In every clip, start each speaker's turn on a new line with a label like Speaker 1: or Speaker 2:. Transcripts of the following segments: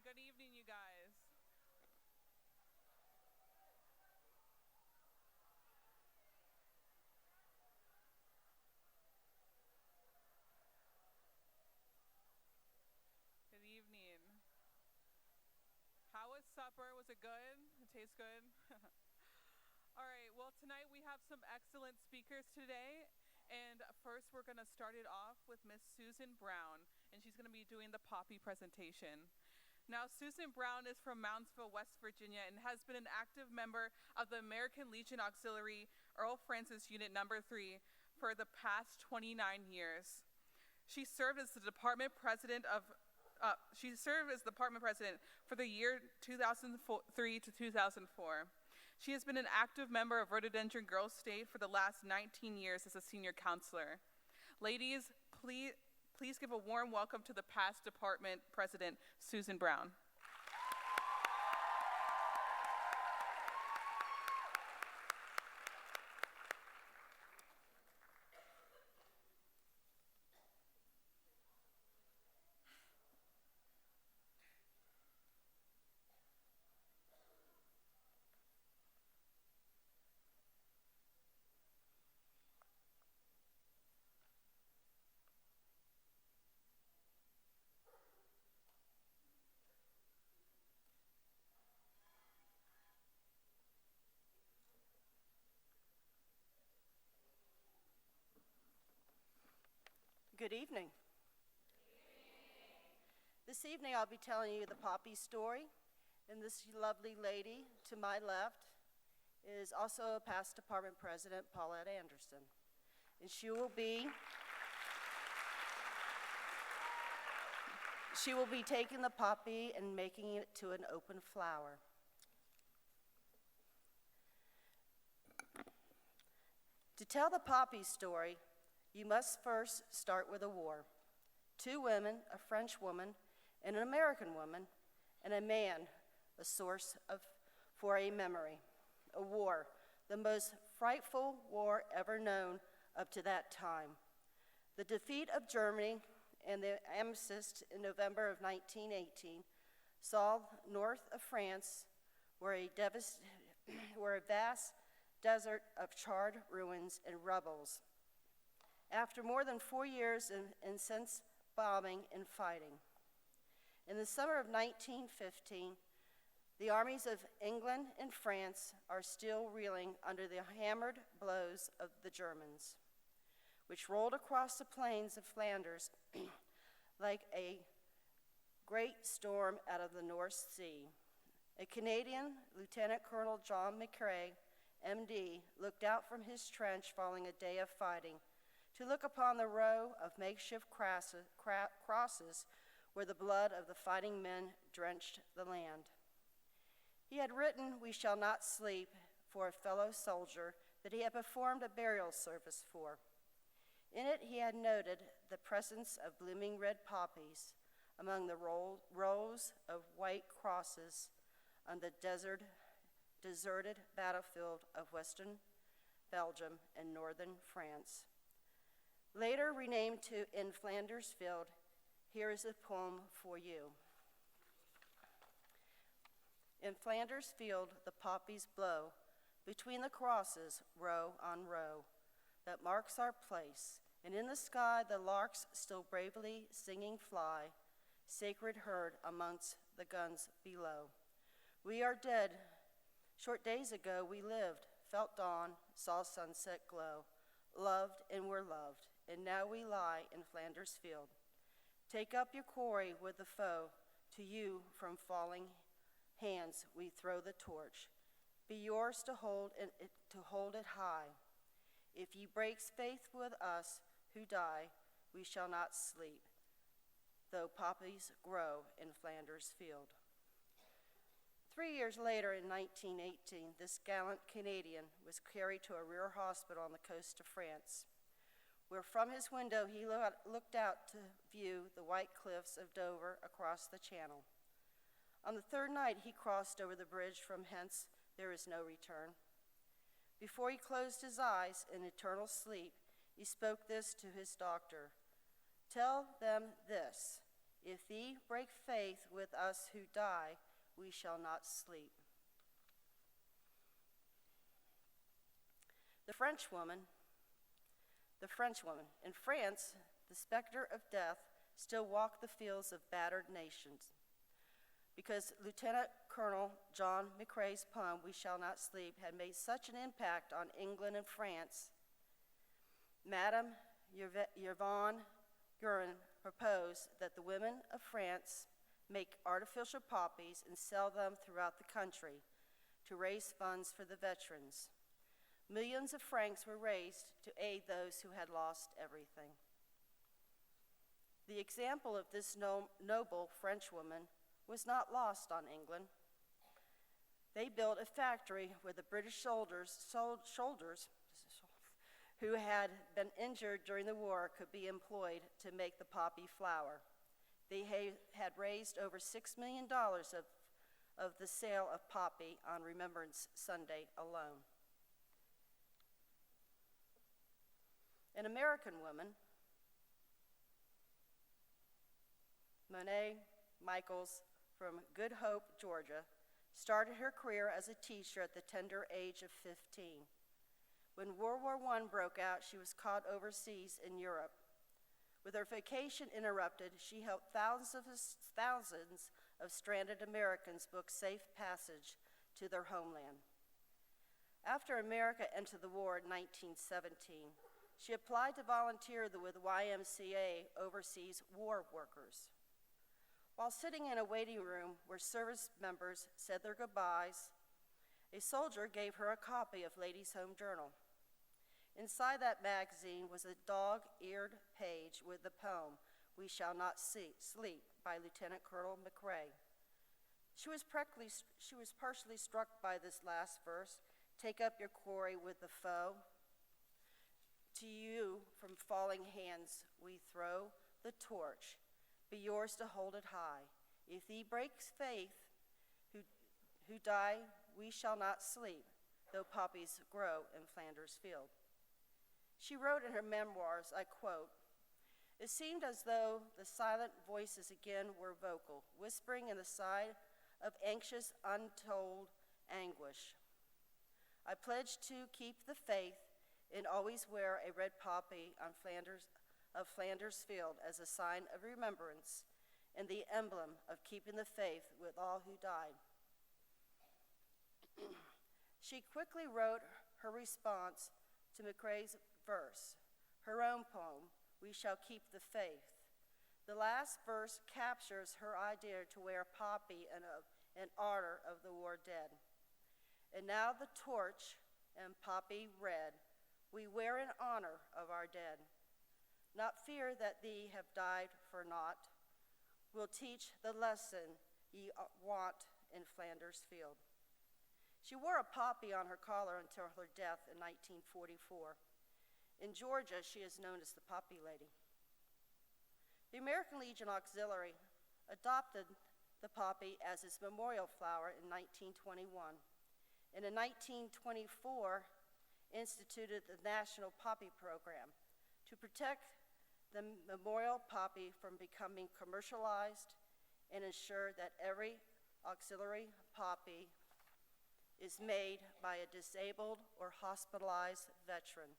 Speaker 1: Good evening, you guys. Good evening. How was supper? Was it good? It tastes good? All right, well, tonight we have some excellent speakers today. And first, we're going to start it off with Miss Susan Brown, and she's going to be doing the Poppy presentation. Now, Susan Brown is from Moundsville, West Virginia, and has been an active member of the American Legion Auxiliary Earl Francis Unit Number 3 for the past 29 years. She served as the department president for the year 2003 to 2004. She has been an active member of Rhododendron Girls State for the last 19 years as a senior counselor. Ladies, please give a warm welcome to the past department president, Susan Brown.
Speaker 2: Good evening. This evening I'll be telling you the Poppy story, and this lovely lady to my left is also a past department president, Paulette Anderson. And she will be taking the poppy and making it to an open flower. To tell the poppy story, you must first start with a war. Two women, a French woman and an American woman, and a man, a source for a memory. A war, the most frightful war ever known up to that time. The defeat of Germany and the armistice in November of 1918 saw north of France where a vast desert of charred ruins and rubbles. After more than 4 years of intense bombing and fighting. In the summer of 1915, the armies of England and France are still reeling under the hammered blows of the Germans, which rolled across the plains of Flanders like a great storm out of the North Sea. A Canadian, Lieutenant Colonel John McCrae, MD, looked out from his trench following a day of fighting to look upon the row of makeshift crosses where the blood of the fighting men drenched the land. He had written, "We shall not sleep," for a fellow soldier that he had performed a burial service for. In it, he had noted the presence of blooming red poppies among the rows of white crosses on the deserted battlefield of Western Belgium and northern France. Later renamed to In Flanders Field, here is a poem for you. In Flanders Field, the poppies blow, between the crosses, row on row, that marks our place, and in the sky the larks still bravely singing fly, sacred herd amongst the guns below. We are dead. Short days ago we lived, felt dawn, saw sunset glow, loved and were loved, and now we lie in Flanders Field. Take up your quarry with the foe, to you from falling hands we throw the torch. Be yours to hold it high. If ye breaks faith with us who die, we shall not sleep, though poppies grow in Flanders Field. 3 years later, in 1918, this gallant Canadian was carried to a rear hospital on the coast of France, where from his window he looked out to view the white cliffs of Dover across the channel. On the third night, he crossed over the bridge from hence there is no return. Before he closed his eyes in eternal sleep, he spoke this to his doctor: "Tell them this, If ye break faith with us who die, we shall not sleep. The Frenchwoman. In France, the specter of death still walked the fields of battered nations. Because Lieutenant Colonel John McCrae's poem, We Shall Not Sleep, had made such an impact on England and France, Madame Yvonne Guerin proposed that the women of France make artificial poppies and sell them throughout the country to raise funds for the veterans. Millions of francs were raised to aid those who had lost everything. The example of this noble Frenchwoman was not lost on England. They built a factory where the British soldiers who had been injured during the war could be employed to make the poppy flower. They had raised over $6 million of the sale of poppy on Remembrance Sunday alone. An American woman, Monet Michaels from Good Hope, Georgia, started her career as a teacher at the tender age of 15. When World War I broke out, she was caught overseas in Europe. With her vacation interrupted, she helped thousands of stranded Americans book safe passage to their homeland. After America entered the war in 1917, she applied to volunteer with YMCA overseas war workers. While sitting in a waiting room where service members said their goodbyes, a soldier gave her a copy of Ladies' Home Journal. Inside that magazine was a dog-eared page with the poem, We Shall Not Sleep, by Lieutenant Colonel McCrae. She was partially struck by this last verse, take up your quarry with the foe. To you from falling hands we throw the torch, be yours to hold it high. If ye break faith, who die, we shall not sleep, though poppies grow in Flanders Field. She wrote in her memoirs, I quote, it seemed as though the silent voices again were vocal, whispering in the side of anxious, untold anguish. I pledged to keep the faith and always wear a red poppy on Flanders Field as a sign of remembrance and the emblem of keeping the faith with all who died. She quickly wrote her response to McCrae's verse, her own poem, We Shall Keep the Faith. The last verse captures her idea to wear poppy in honor of the war dead. And now the torch and poppy red we wear in honor of our dead. Not fear that thee have died for naught, will teach the lesson ye want in Flanders Field. She wore a poppy on her collar until her death in 1944. In Georgia, she is known as the Poppy Lady. The American Legion Auxiliary adopted the poppy as its memorial flower in 1921, and in 1924 instituted the National Poppy Program to protect the memorial poppy from becoming commercialized and ensure that every auxiliary poppy is made by a disabled or hospitalized veteran.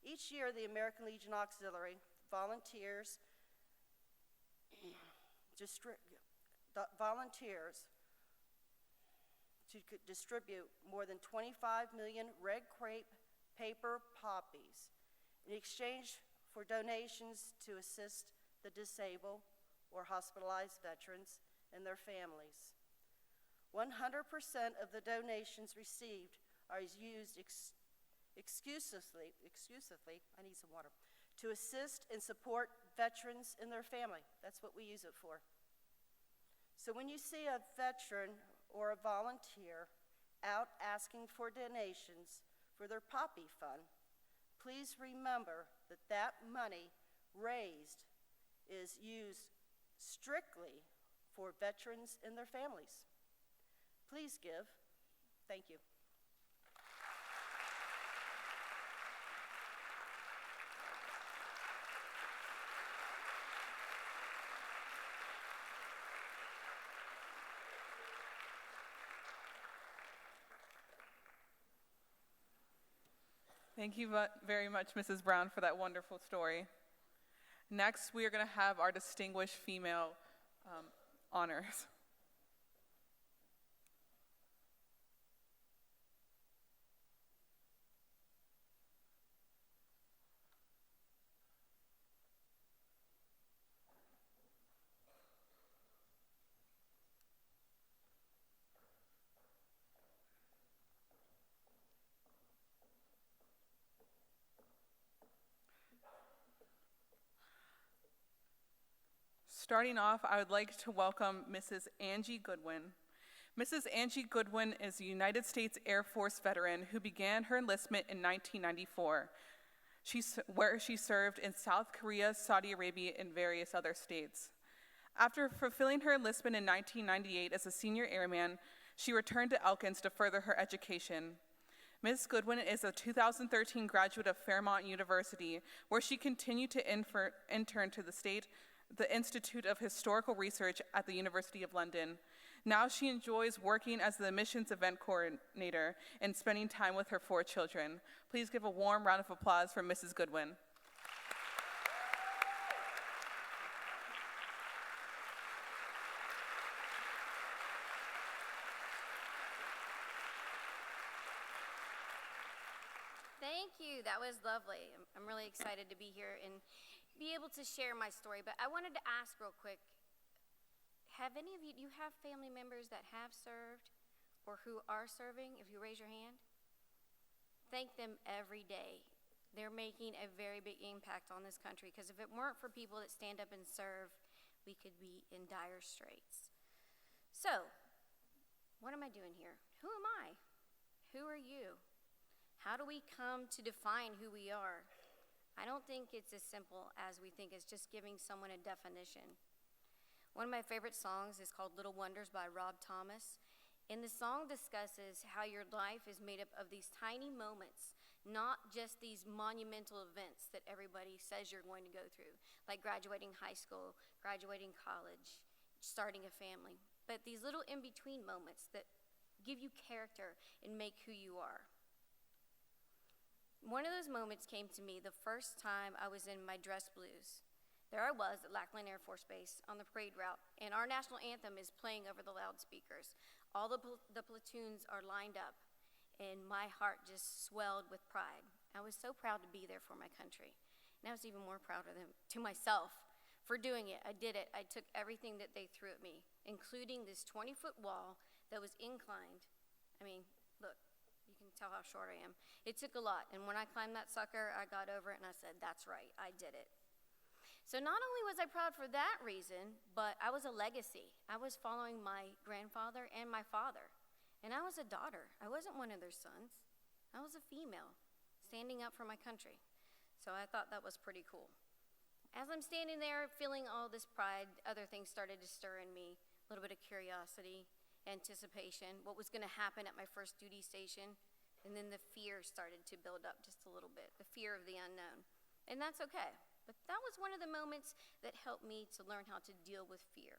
Speaker 2: Each year, the American Legion Auxiliary volunteers to distribute more than 25 million red crepe paper poppies in exchange for donations to assist the disabled or hospitalized veterans and their families. 100% of the donations received are used exclusively, I need some water, to assist and support veterans and their family. That's what we use it for. So when you see a veteran or a volunteer out asking for donations for their poppy fund, please remember that that money raised is used strictly for veterans and their families. Please give. Thank you.
Speaker 1: Thank you very much, Mrs. Brown, for that wonderful story. Next, we are going to have our distinguished female honors. Starting off, I would like to welcome Mrs. Angie Goodwin. Mrs. Angie Goodwin is a United States Air Force veteran who began her enlistment in 1994, where she served in South Korea, Saudi Arabia, and various other states. After fulfilling her enlistment in 1998 as a senior airman, she returned to Elkins to further her education. Ms. Goodwin is a 2013 graduate of Fairmont University, where she continued to intern to the Institute of Historical Research at the University of London. Now she enjoys working as the admissions event coordinator and spending time with her 4 children. Please give a warm round of applause for Mrs. Goodwin.
Speaker 3: Thank you. That was lovely. I'm really excited to be here and be able to share my story. But I wanted to ask real quick, have any of you, do you have family members that have served or who are serving? If you raise your hand, thank them every day. They're making a very big impact on this country, because if it weren't for people that stand up and serve, we could be in dire straits. So, what am I doing here? Who am I? Who are you? How do we come to define who we are? I don't think it's as simple as we think. It's just giving someone a definition. One of my favorite songs is called Little Wonders by Rob Thomas. And the song discusses how your life is made up of these tiny moments, not just these monumental events that everybody says you're going to go through, like graduating high school, graduating college, starting a family. But these little in-between moments that give you character and make who you are. One of those moments came to me the first time I was in my dress blues. There I was at Lackland Air Force Base on the parade route, and our national anthem is playing over the loudspeakers. All the platoons are lined up, and my heart just swelled with pride. I was so proud to be there for my country, and I was even more proud of them, to myself for doing it. I did it. I took everything that they threw at me, including this 20-foot wall that was inclined. I mean, look. Tell how short I am. It took a lot, and when I climbed that sucker, I got over it and I said, that's right, I did it. So not only was I proud for that reason, but I was a legacy. I was following my grandfather and my father, and I was a daughter. I wasn't one of their sons. I was a female standing up for my country. So I thought that was pretty cool. As I'm standing there feeling all this pride, other things started to stir in me, a little bit of curiosity, anticipation, what was going to happen at my first duty station. And then the fear started to build up just a little bit, the fear of the unknown. And that's okay. But that was one of the moments that helped me to learn how to deal with fear.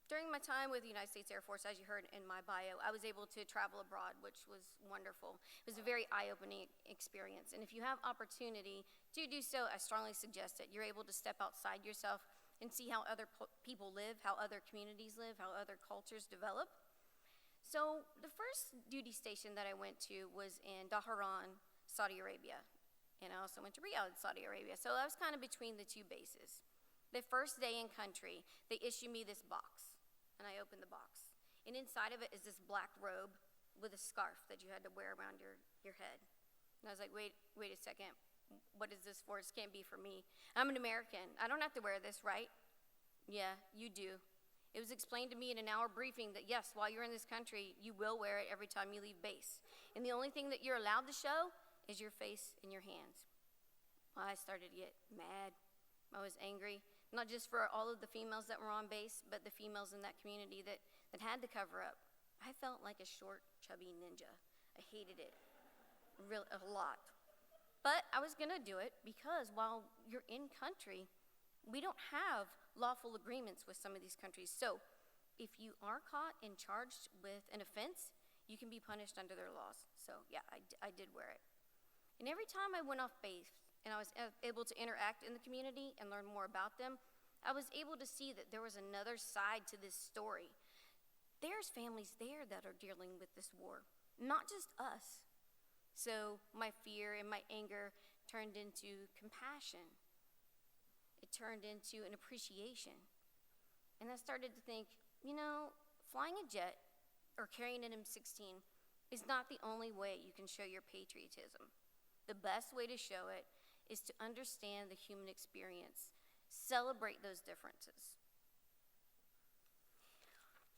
Speaker 3: During my time with the United States Air Force, as you heard in my bio, I was able to travel abroad, which was wonderful. It was a very eye-opening experience. And if you have opportunity to do so, I strongly suggest it. You're able to step outside yourself and see how other people live, how other communities live, how other cultures develop. So the first duty station that I went to was in Dhahran, Saudi Arabia. And I also went to Riyadh, Saudi Arabia. So I was kind of between the two bases. The first day in country, they issue me this box. And I opened the box. And inside of it is this black robe with a scarf that you had to wear around your head. And I was like, wait a second. What is this for? This can't be for me. I'm an American. I don't have to wear this, right? Yeah, you do. It was explained to me in an hour briefing that yes, while you're in this country, you will wear it every time you leave base. And the only thing that you're allowed to show is your face and your hands. Well, I started to get mad. I was angry, not just for all of the females that were on base, but the females in that community that had to cover up. I felt like a short, chubby ninja. I hated it a lot. But I was going to do it because while you're in country, we don't have lawful agreements with some of these countries. So if you are caught and charged with an offense, you can be punished under their laws. So yeah, I did wear it. And every time I went off base and I was able to interact in the community and learn more about them, I was able to see that there was another side to this story. There's families there that are dealing with this war, not just us. So my fear and my anger turned into compassion. It turned into an appreciation. And I started to think, flying a jet or carrying an M16 is not the only way you can show your patriotism. The best way to show it is to understand the human experience, celebrate those differences.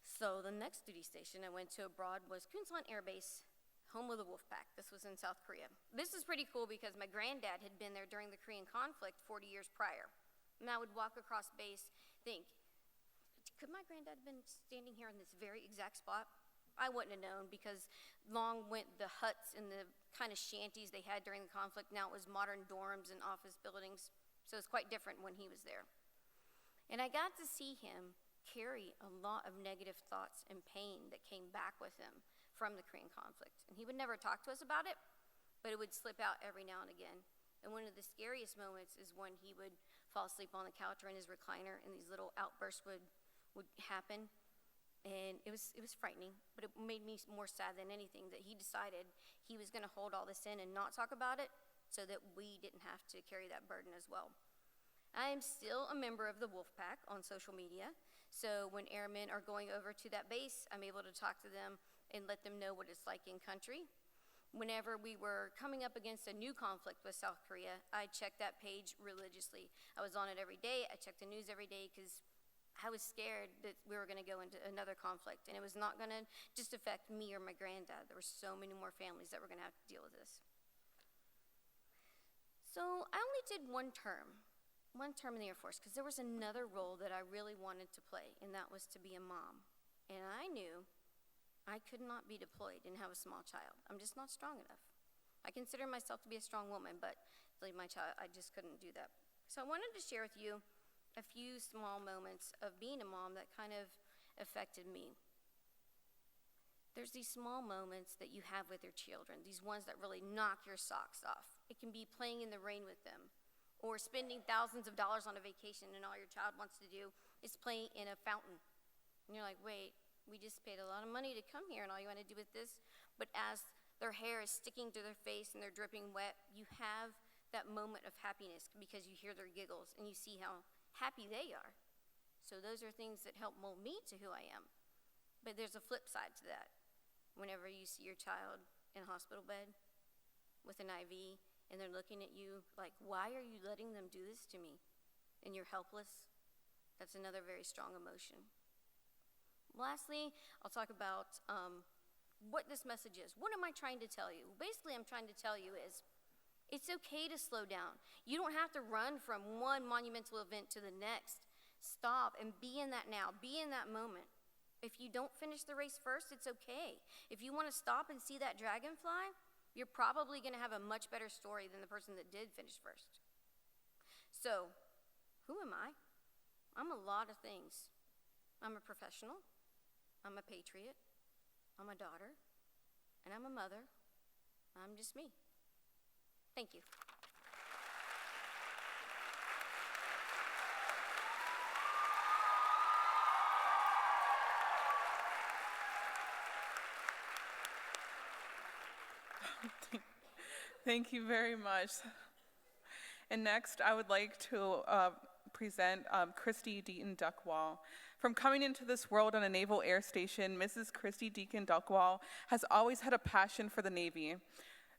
Speaker 3: So the next duty station I went to abroad was Kunsan Air Base, home of the Wolfpack. This was in South Korea. This is pretty cool because my granddad had been there during the Korean conflict 40 years prior. And I would walk across base, think, could my granddad have been standing here in this very exact spot? I wouldn't have known because long went the huts and the kind of shanties they had during the conflict. Now it was modern dorms and office buildings. So it's quite different when he was there. And I got to see him carry a lot of negative thoughts and pain that came back with him from the Korean conflict. And he would never talk to us about it, but it would slip out every now and again. And one of the scariest moments is when he would fall asleep on the couch or in his recliner and these little outbursts would happen. And it was frightening, but it made me more sad than anything that he decided he was going to hold all this in and not talk about it so that we didn't have to carry that burden as well. I am still a member of the Wolfpack on social media, so when airmen are going over to that base, I'm able to talk to them and let them know what it's like in country. Whenever we were coming up against a new conflict with South Korea, I checked that page religiously. I was on it every day. I checked the news every day because I was scared that we were going to go into another conflict, and it was not going to just affect me or my granddad. There were so many more families that were going to have to deal with this. So I only did one term in the Air Force, because there was another role that I really wanted to play, and that was to be a mom. And I knew I could not be deployed and have a small child. I'm just not strong enough. I consider myself to be a strong woman, but to leave my child, I just couldn't do that. So I wanted to share with you a few small moments of being a mom that kind of affected me. There's these small moments that you have with your children, these ones that really knock your socks off. It can be playing in the rain with them, or spending thousands of dollars on a vacation and all your child wants to do is play in a fountain. And you're like, wait, we just paid a lot of money to come here and all you want to do with this? But as their hair is sticking to their face and they're dripping wet, you have that moment of happiness because you hear their giggles and you see how happy they are. So those are things that help mold me to who I am. But there's a flip side to that. Whenever you see your child in a hospital bed with an IV and they're looking at you like, why are you letting them do this to me? And you're helpless. That's another very strong emotion. Lastly, I'll talk about what this message is. What am I trying to tell you? Basically, I'm trying to tell you is it's okay to slow down. You don't have to run from one monumental event to the next. Stop and be in that now. Be in that moment. If you don't finish the race first, it's okay. If you want to stop and see that dragonfly, you're probably going to have a much better story than the person that did finish first. So, who am I? I'm a lot of things. I'm a professional. I'm a patriot. I'm a daughter. And I'm a mother. I'm just me. Thank you.
Speaker 1: Thank you very much. And next, I would like to present Christy Deaton Duckwall. From coming into this world on a naval air station, Mrs. Christy Deaton Duckwall has always had a passion for the Navy.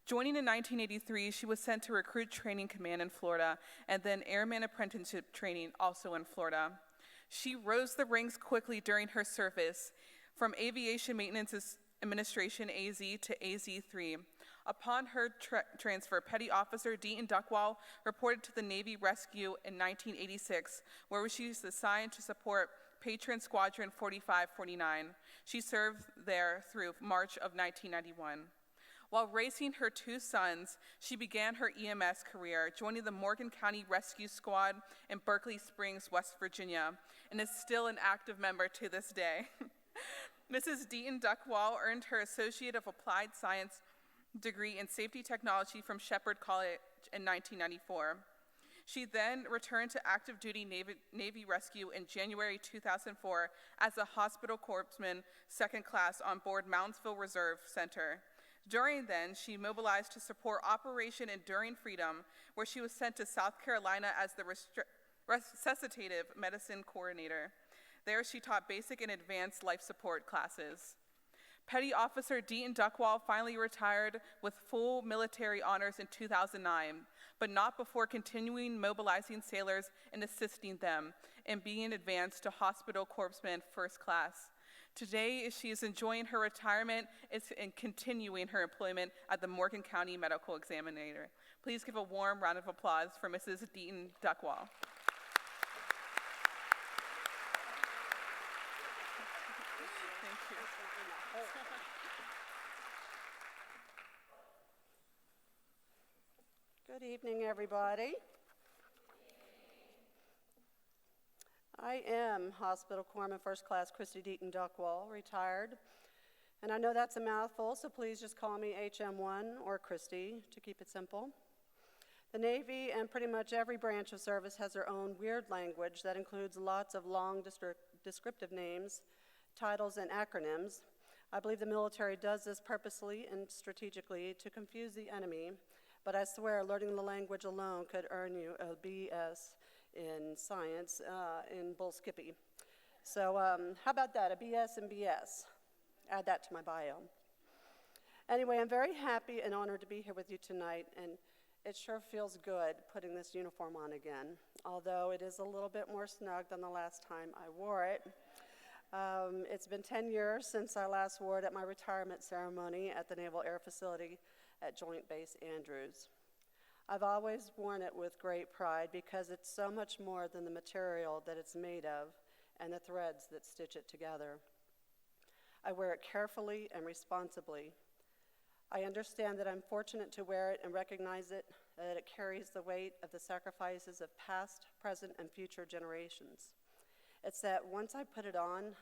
Speaker 1: Joining in 1983, she was sent to Recruit Training Command in Florida, and then Airman Apprenticeship Training, also in Florida. She rose the ranks quickly during her service, from Aviation Maintenance Administration, AZ, to AZ-3. Upon her transfer, Petty Officer Deaton Duckwall reported to the Navy Rescue in 1986, where she was assigned to support Patron Squadron 4549. She served there through March of 1991. While raising her 2 sons, she began her EMS career, joining the Morgan County Rescue Squad in Berkeley Springs, West Virginia, and is still an active member to this day. Mrs. Deaton Duckwall earned her Associate of Applied Science degree in Safety Technology from Shepherd College in 1994. She then returned to active duty Navy rescue in January 2004 as a hospital corpsman, second class, on board Moundsville Reserve Center. During then, she mobilized to support Operation Enduring Freedom, where she was sent to South Carolina as the resuscitative medicine coordinator. There, she taught basic and advanced life support classes. Petty Officer Deaton Duckwall finally retired with full military honors in 2009, but not before continuing mobilizing sailors and assisting them and being advanced to hospital corpsman first class. Today, she is enjoying her retirement and continuing her employment at the Morgan County Medical Examiner. Please give a warm round of applause for Mrs. Deaton Duckwall.
Speaker 4: Good evening, everybody. I am Hospital Corpsman First Class Christy Deaton Duckwall, retired. And I know that's a mouthful, so please just call me HM1 or Christy to keep it simple. The Navy and pretty much every branch of service has their own weird language that includes lots of long descriptive names, titles, and acronyms. I believe the military does this purposely and strategically to confuse the enemy, but I swear learning the language alone could earn you a BS in science in bull skippy. So how about that, a BS in BS? Add that to my bio. Anyway, I'm very happy and honored to be here with you tonight, and it sure feels good putting this uniform on again, although it is a little bit more snug than the last time I wore it. It's been 10 years since I last wore it at my retirement ceremony at the Naval Air Facility at Joint Base Andrews. I've always worn it with great pride because it's so much more than the material that it's made of and the threads that stitch it together. I wear it carefully and responsibly. I understand that I'm fortunate to wear it and recognize that it carries the weight of the sacrifices of past, present, and future generations. It's that once I put it on,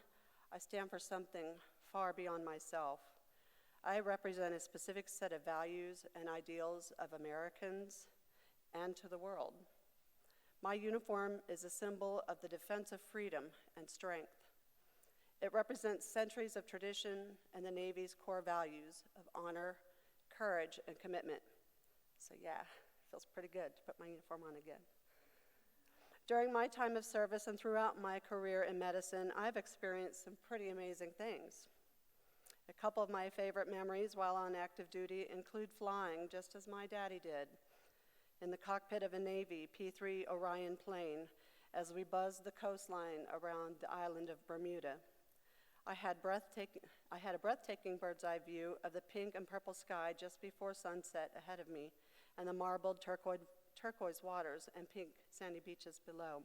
Speaker 4: I stand for something far beyond myself. I represent a specific set of values and ideals of Americans and to the world. My uniform is a symbol of the defense of freedom and strength. It represents centuries of tradition and the Navy's core values of honor, courage, and commitment. So yeah, it feels pretty good to put my uniform on again. During my time of service and throughout my career in medicine, I've experienced some pretty amazing things. A couple of my favorite memories while on active duty include flying, just as my daddy did, in the cockpit of a Navy P-3 Orion plane as we buzzed the coastline around the island of Bermuda. I had a breathtaking bird's eye view of the pink and purple sky just before sunset ahead of me and the marbled turquoise waters and pink sandy beaches below.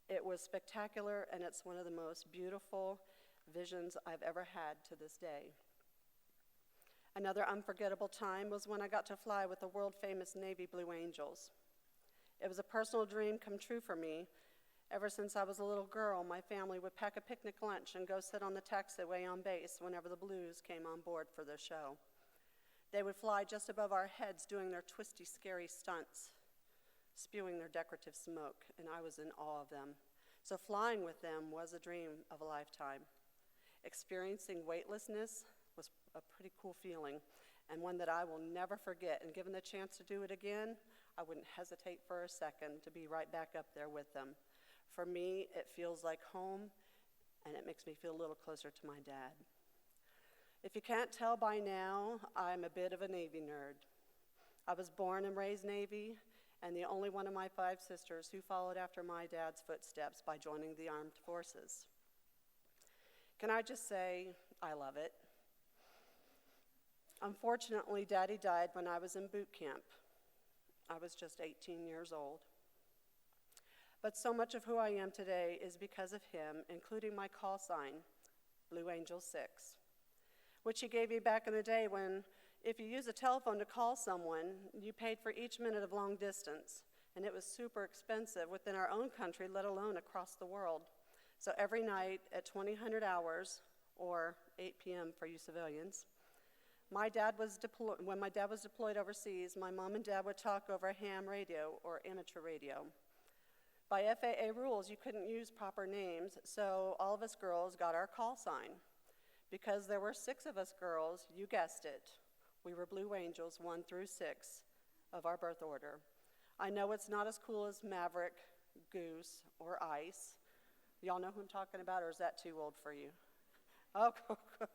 Speaker 4: It was spectacular, and it's one of the most beautiful visions I've ever had to this day. Another unforgettable time was when I got to fly with the world-famous Navy Blue Angels. It was a personal dream come true for me. Ever since I was a little girl, my family would pack a picnic lunch and go sit on the taxiway on base whenever the Blues came on board for their show. They would fly just above our heads doing their twisty, scary stunts, spewing their decorative smoke, and I was in awe of them. So flying with them was a dream of a lifetime. Experiencing weightlessness was a pretty cool feeling, and one that I will never forget. And given the chance to do it again, I wouldn't hesitate for a second to be right back up there with them. For me, it feels like home, and it makes me feel a little closer to my dad. If you can't tell by now, I'm a bit of a Navy nerd. I was born and raised Navy, and the only one of my 5 sisters who followed after my dad's footsteps by joining the armed forces. Can I just say, I love it. Unfortunately, Daddy died when I was in boot camp. I was just 18 years old. But so much of who I am today is because of him, including my call sign, Blue Angel 6, which he gave me back in the day when If you use a telephone to call someone, you paid for each minute of long distance, and it was super expensive within our own country, let alone across the world. So every night at 2000 hours, or 8 p.m. for you civilians, when my dad was deployed overseas, my mom and dad would talk over ham radio or amateur radio. By FAA rules, you couldn't use proper names, so all of us girls got our call sign. Because there were 6 of us girls, you guessed it, we were Blue Angels 1 through 6 of our birth order. I know it's not as cool as Maverick, Goose, or Ice. Y'all know who I'm talking about, or is that too old for you? Oh, good.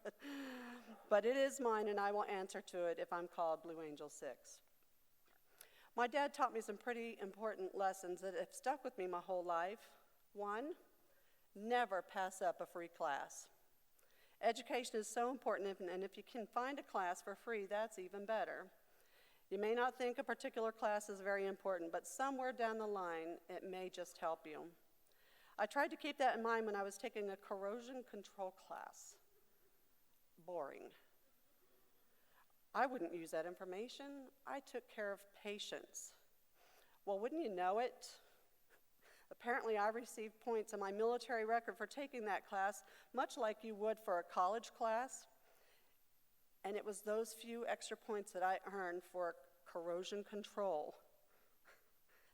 Speaker 4: But it is mine, and I will answer to it if I'm called Blue Angel 6. My dad taught me some pretty important lessons that have stuck with me my whole life. 1, never pass up a free class. Education is so important, and if you can find a class for free, that's even better. You may not think a particular class is very important, but somewhere down the line, it may just help you. I tried to keep that in mind when I was taking a corrosion control class. Boring. I wouldn't use that information. I took care of patients. Well, wouldn't you know it? Apparently, I received points in my military record for taking that class, much like you would for a college class. And it was those few extra points that I earned for corrosion control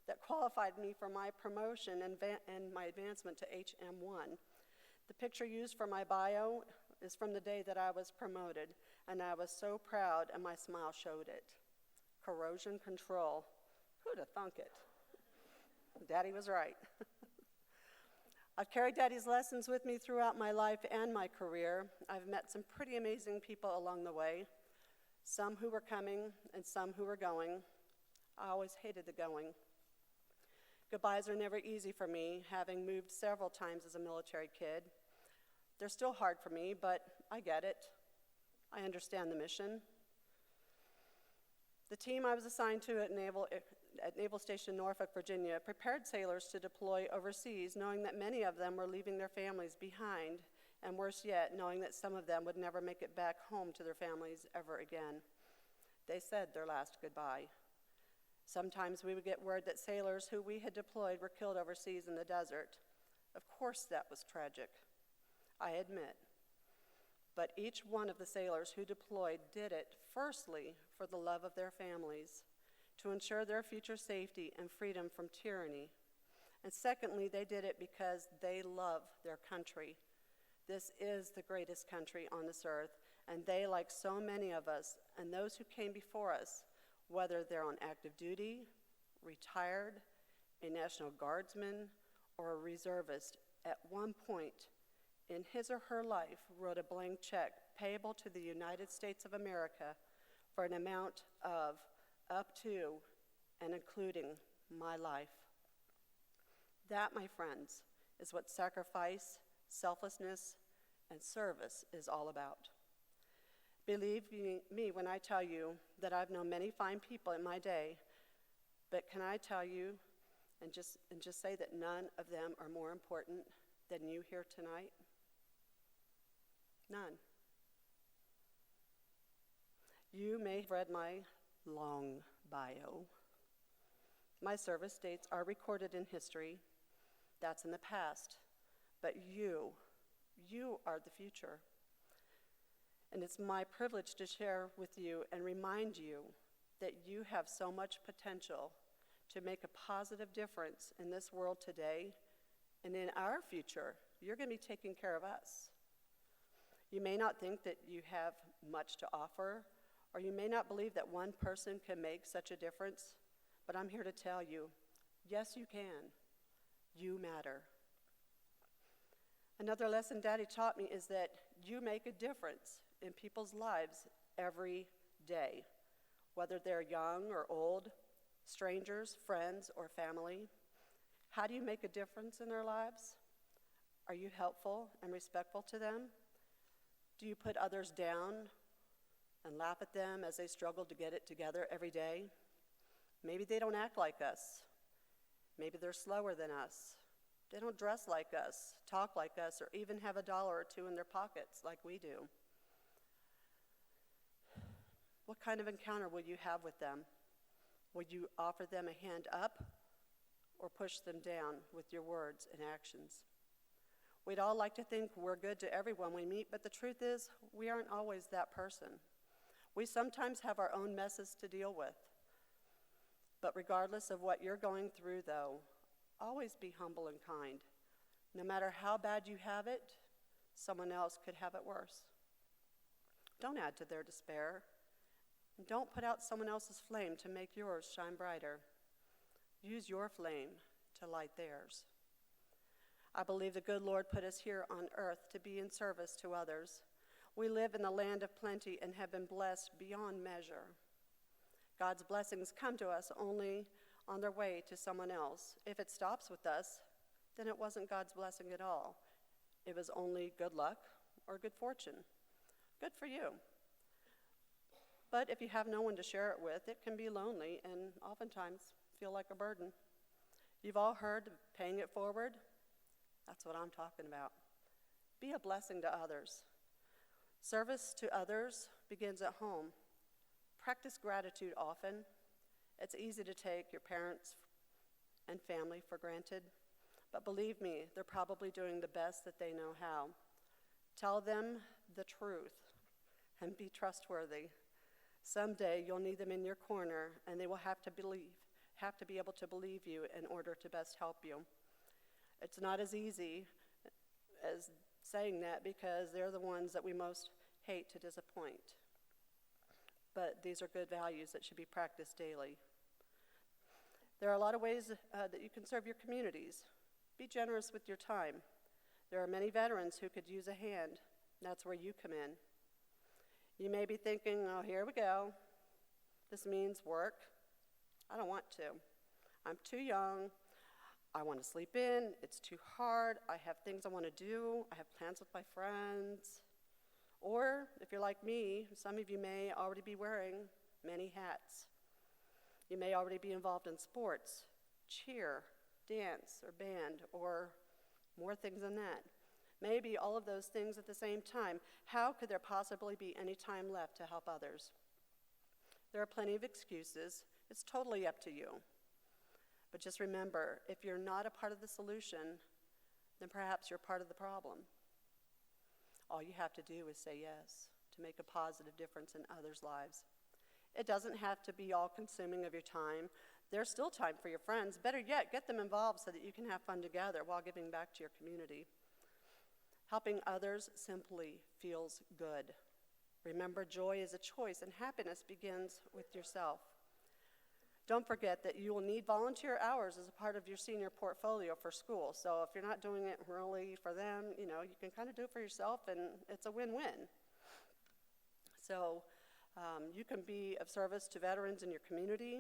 Speaker 4: that qualified me for my promotion and my advancement to HM1. The picture used for my bio is from the day that I was promoted, and I was so proud, and my smile showed it. Corrosion control. Who'd have thunk it? Daddy was right. I've carried Daddy's lessons with me throughout my life and my career. I've met some pretty amazing people along the way, some who were coming and some who were going. I always hated the going. Goodbyes are never easy for me, having moved several times as a military kid. They're still hard for me, but I get it. I understand the mission. The team I was assigned to at Naval Station Norfolk, Virginia, prepared sailors to deploy overseas, knowing that many of them were leaving their families behind, and worse yet, knowing that some of them would never make it back home to their families ever again. They said their last goodbye. Sometimes we would get word that sailors who we had deployed were killed overseas in the desert. Of course that was tragic, I admit. But each one of the sailors who deployed did it, firstly, for the love of their families, to ensure their future safety and freedom from tyranny. And secondly, they did it because they love their country. This is the greatest country on this earth, and they, like so many of us, and those who came before us, whether they're on active duty, retired, a National Guardsman, or a reservist, at one point in his or her life wrote a blank check payable to the United States of America for an amount of up to and including my life. That, my friends, is what sacrifice, selflessness, and service is all about. Believe me when I tell you that I've known many fine people in my day, but can I tell you and just say that none of them are more important than you here tonight? None. You may have read my long bio. My service dates are recorded in history. That's in the past. But you are the future. And it's my privilege to share with you and remind you that you have so much potential to make a positive difference in this world today and in our future. You're going to be taking care of us. You may not think that you have much to offer, or you may not believe that one person can make such a difference, but I'm here to tell you, yes, you can. You matter. Another lesson Daddy taught me is that you make a difference in people's lives every day, whether they're young or old, strangers, friends, or family. How do you make a difference in their lives? Are you helpful and respectful to them? Do you put others down and laugh at them as they struggle to get it together every day? Maybe they don't act like us. Maybe they're slower than us. They don't dress like us, talk like us, or even have $1 or $2 in their pockets like we do. What kind of encounter will you have with them? Will you offer them a hand up or push them down with your words and actions? We'd all like to think we're good to everyone we meet, but the truth is, we aren't always that person. We sometimes have our own messes to deal with. But regardless of what you're going through, though, always be humble and kind. No matter how bad you have it, someone else could have it worse. Don't add to their despair. Don't put out someone else's flame to make yours shine brighter. Use your flame to light theirs. I believe the good Lord put us here on earth to be in service to others. We live in the land of plenty and have been blessed beyond measure. God's blessings come to us only on their way to someone else. If it stops with us, then it wasn't God's blessing at all. It was only good luck or good fortune. Good for you. But if you have no one to share it with, it can be lonely and oftentimes feel like a burden. You've all heard of paying it forward. That's what I'm talking about. Be a blessing to others. Service to others begins at home. Practice gratitude often. It's easy to take your parents and family for granted, but believe me, they're probably doing the best that they know how. Tell them the truth and be trustworthy. Someday you'll need them in your corner, and they will have to be able to believe you in order to best help you. It's not as easy as saying that because they're the ones that we most hate to disappoint. But these are good values that should be practiced daily. There are a lot of ways that you can serve your communities. Be generous with your time. There are many veterans who could use a hand. That's where you come in. You may be thinking, oh, here we go. This means work. I don't want to. I'm too young. I want to sleep in. It's too hard. I have things I want to do. I have plans with my friends. Or, if you're like me, some of you may already be wearing many hats. You may already be involved in sports, cheer, dance, or band, or more things than that. Maybe all of those things at the same time. How could there possibly be any time left to help others? There are plenty of excuses. It's totally up to you. But just remember, if you're not a part of the solution, then perhaps you're part of the problem. All you have to do is say yes to make a positive difference in others' lives. It doesn't have to be all-consuming of your time. There's still time for your friends. Better yet, get them involved so that you can have fun together while giving back to your community. Helping others simply feels good. Remember, joy is a choice, and happiness begins with yourself. Don't forget that you will need volunteer hours as a part of your senior portfolio for school. So if you're not doing it really for them, you can kind of do it for yourself, and it's a win-win. So you can be of service to veterans in your community.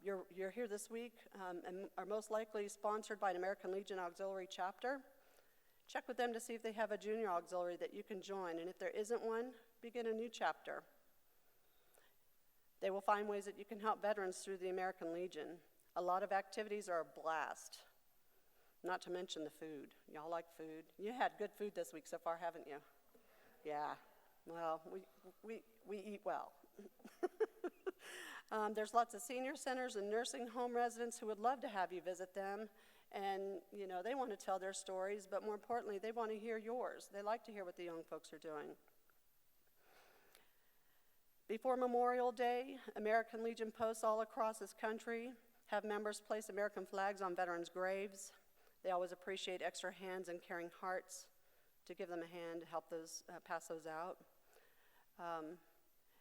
Speaker 4: You're here this week and are most likely sponsored by an American Legion Auxiliary chapter. Check with them to see if they have a junior auxiliary that you can join, and if there isn't one, begin a new chapter. They will find ways that you can help veterans through the American Legion. A lot of activities are a blast, not to mention the food. Y'all like food? You had good food this week so far, haven't you? Yeah, well, we eat well. There's lots of senior centers and nursing home residents who would love to have you visit them. And, they want to tell their stories, but more importantly, they want to hear yours. They like to hear what the young folks are doing. Before Memorial Day, American Legion posts all across this country have members place American flags on veterans' graves. They always appreciate extra hands and caring hearts to give them a hand to help pass those out.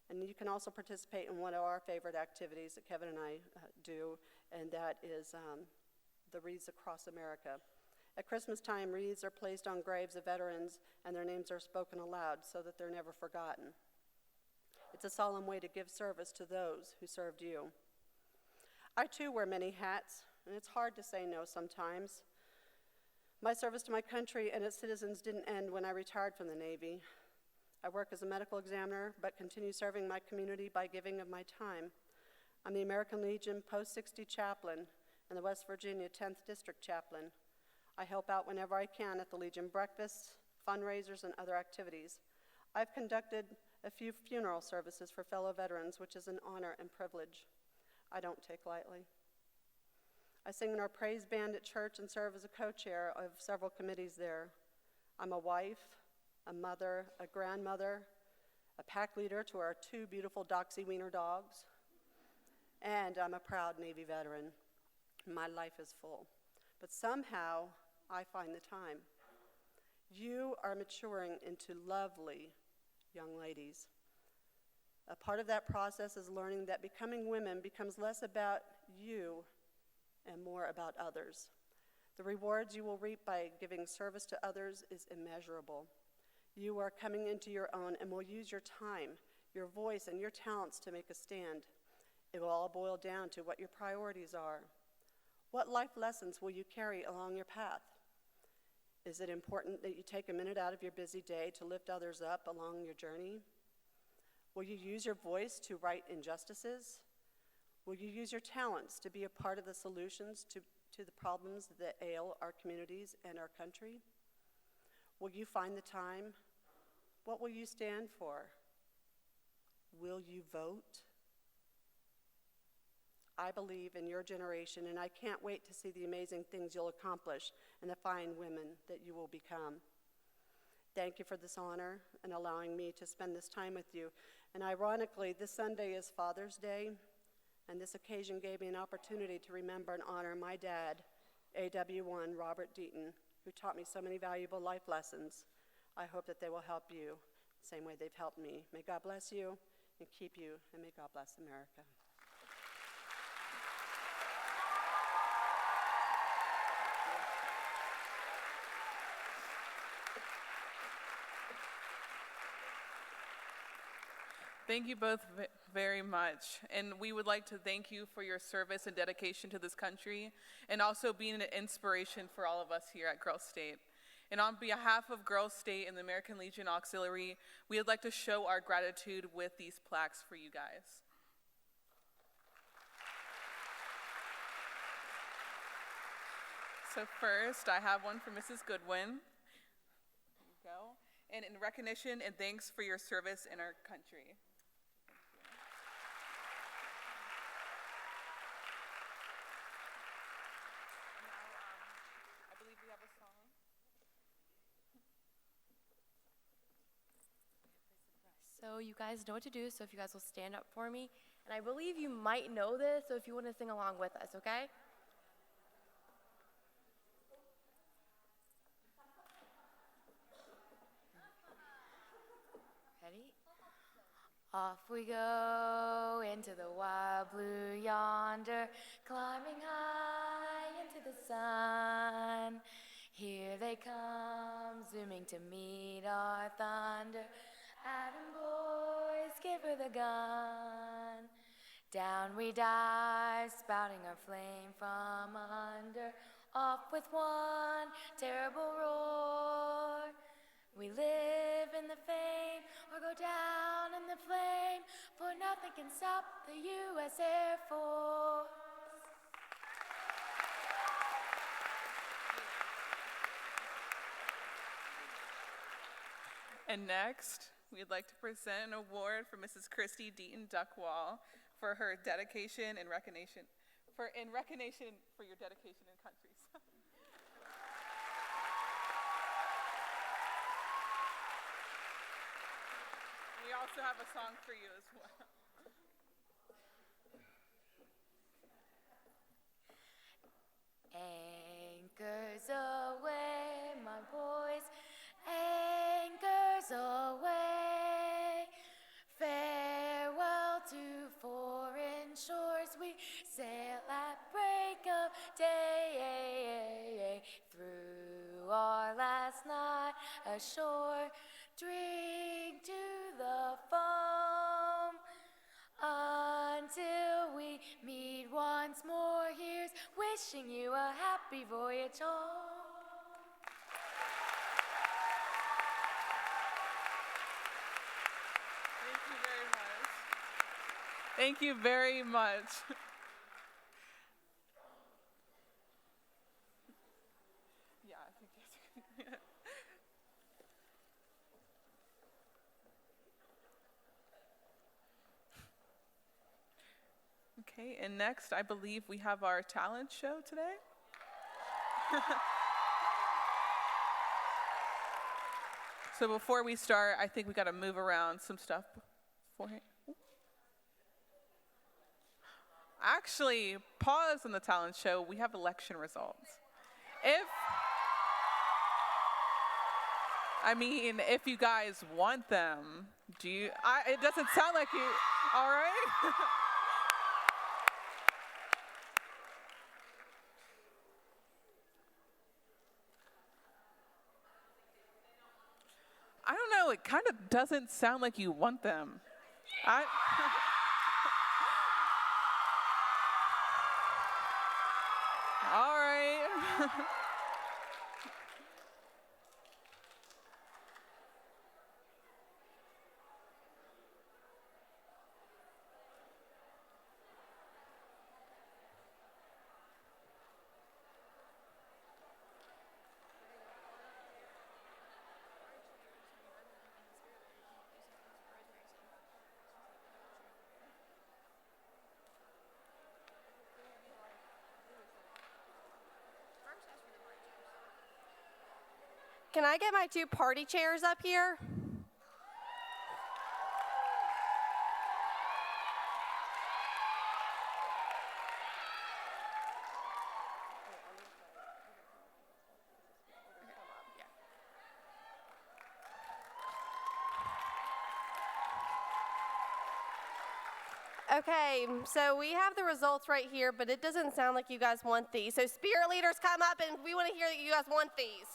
Speaker 4: And you can also participate in one of our favorite activities that Kevin and I do, and that is the Wreaths Across America. At Christmas time, wreaths are placed on graves of veterans, and their names are spoken aloud so that they're never forgotten. It's a solemn way to give service to those who served you. I too wear many hats, and it's hard to say no sometimes. My service to my country and its citizens didn't end when I retired from the Navy. I work as a medical examiner, but continue serving my community by giving of my time. I'm the American Legion Post 60 chaplain and the West Virginia 10th District chaplain. I help out whenever I can at the Legion breakfasts, fundraisers, and other activities. I've conducted a few funeral services for fellow veterans, which is an honor and privilege I don't take lightly. I sing in our praise band at church and serve as a co-chair of several committees there. I'm a wife, a mother, a grandmother, a pack leader to our 2 beautiful Doxy Wiener dogs, and I'm a proud Navy veteran. My life is full, but somehow I find the time. You are maturing into lovely young ladies. A part of that process is learning that becoming women becomes less about you and more about others. The rewards you will reap by giving service to others is immeasurable. You are coming into your own and will use your time, your voice, and your talents to make a stand. It will all boil down to what your priorities are. What life lessons will you carry along your path? Is it important that you take a minute out of your busy day to lift others up along your journey? Will you use your voice to right injustices? Will you use your talents to be a part of the solutions to the problems that ail our communities and our country? Will you find the time? What will you stand for? Will you vote? I believe in your generation, and I can't wait to see the amazing things you'll accomplish and the fine women that you will become. Thank you for this honor and allowing me to spend this time with you. And ironically, this Sunday is Father's Day, and this occasion gave me an opportunity to remember and honor my dad, AW1 Robert Deaton, who taught me so many valuable life lessons. I hope that they will help you the same way they've helped me. May God bless you and keep you, and may God bless America.
Speaker 1: Thank you both very much. And we would like to thank you for your service and dedication to this country, and also being an inspiration for all of us here at Girls State. And on behalf of Girls State and the American Legion Auxiliary, we would like to show our gratitude with these plaques for you guys. So first, I have one for Mrs. Goodwin. There you go. And in recognition and thanks for your service in our country. I believe we have a song.
Speaker 5: So you guys know what to do, so if you guys will stand up for me. And I believe you might know this, so if you want to sing along with us, okay? Ready? Off we go into the wild blue yonder, climbing high into the sun. Here they come, zooming to meet our thunder. Adam boys, give her the gun. Down we dive, spouting our flame from under. Off with one terrible roar. We live in the fame or go down in the flame, for nothing can stop the U.S. Air Force.
Speaker 1: And next, we'd like to present an award for Mrs. Christy Deaton Duckwall for her dedication and recognition for your dedication in countries. We also have a song for you as well.
Speaker 5: Anchors away, my boys, anchors away. Farewell to foreign shores, we sail at break of day. Through our last night ashore, drink to the foam, until we meet once more. Here's wishing you a happy voyage home.
Speaker 1: Thank you very much. Thank you very much. Yeah, I think yes. Okay, and next, I believe we have our talent show today. So before we start, I think we got to move around some stuff beforehand. Actually, pause on the talent show. We have election results. If you guys want them, it doesn't sound like you, all right? I don't know, it kind of doesn't sound like you want them. All right.
Speaker 6: Can I get my 2 party chairs up here? Okay, so we have the results right here, but it doesn't sound like you guys want these. So spirit leaders, come up, and we want to hear that you guys want these.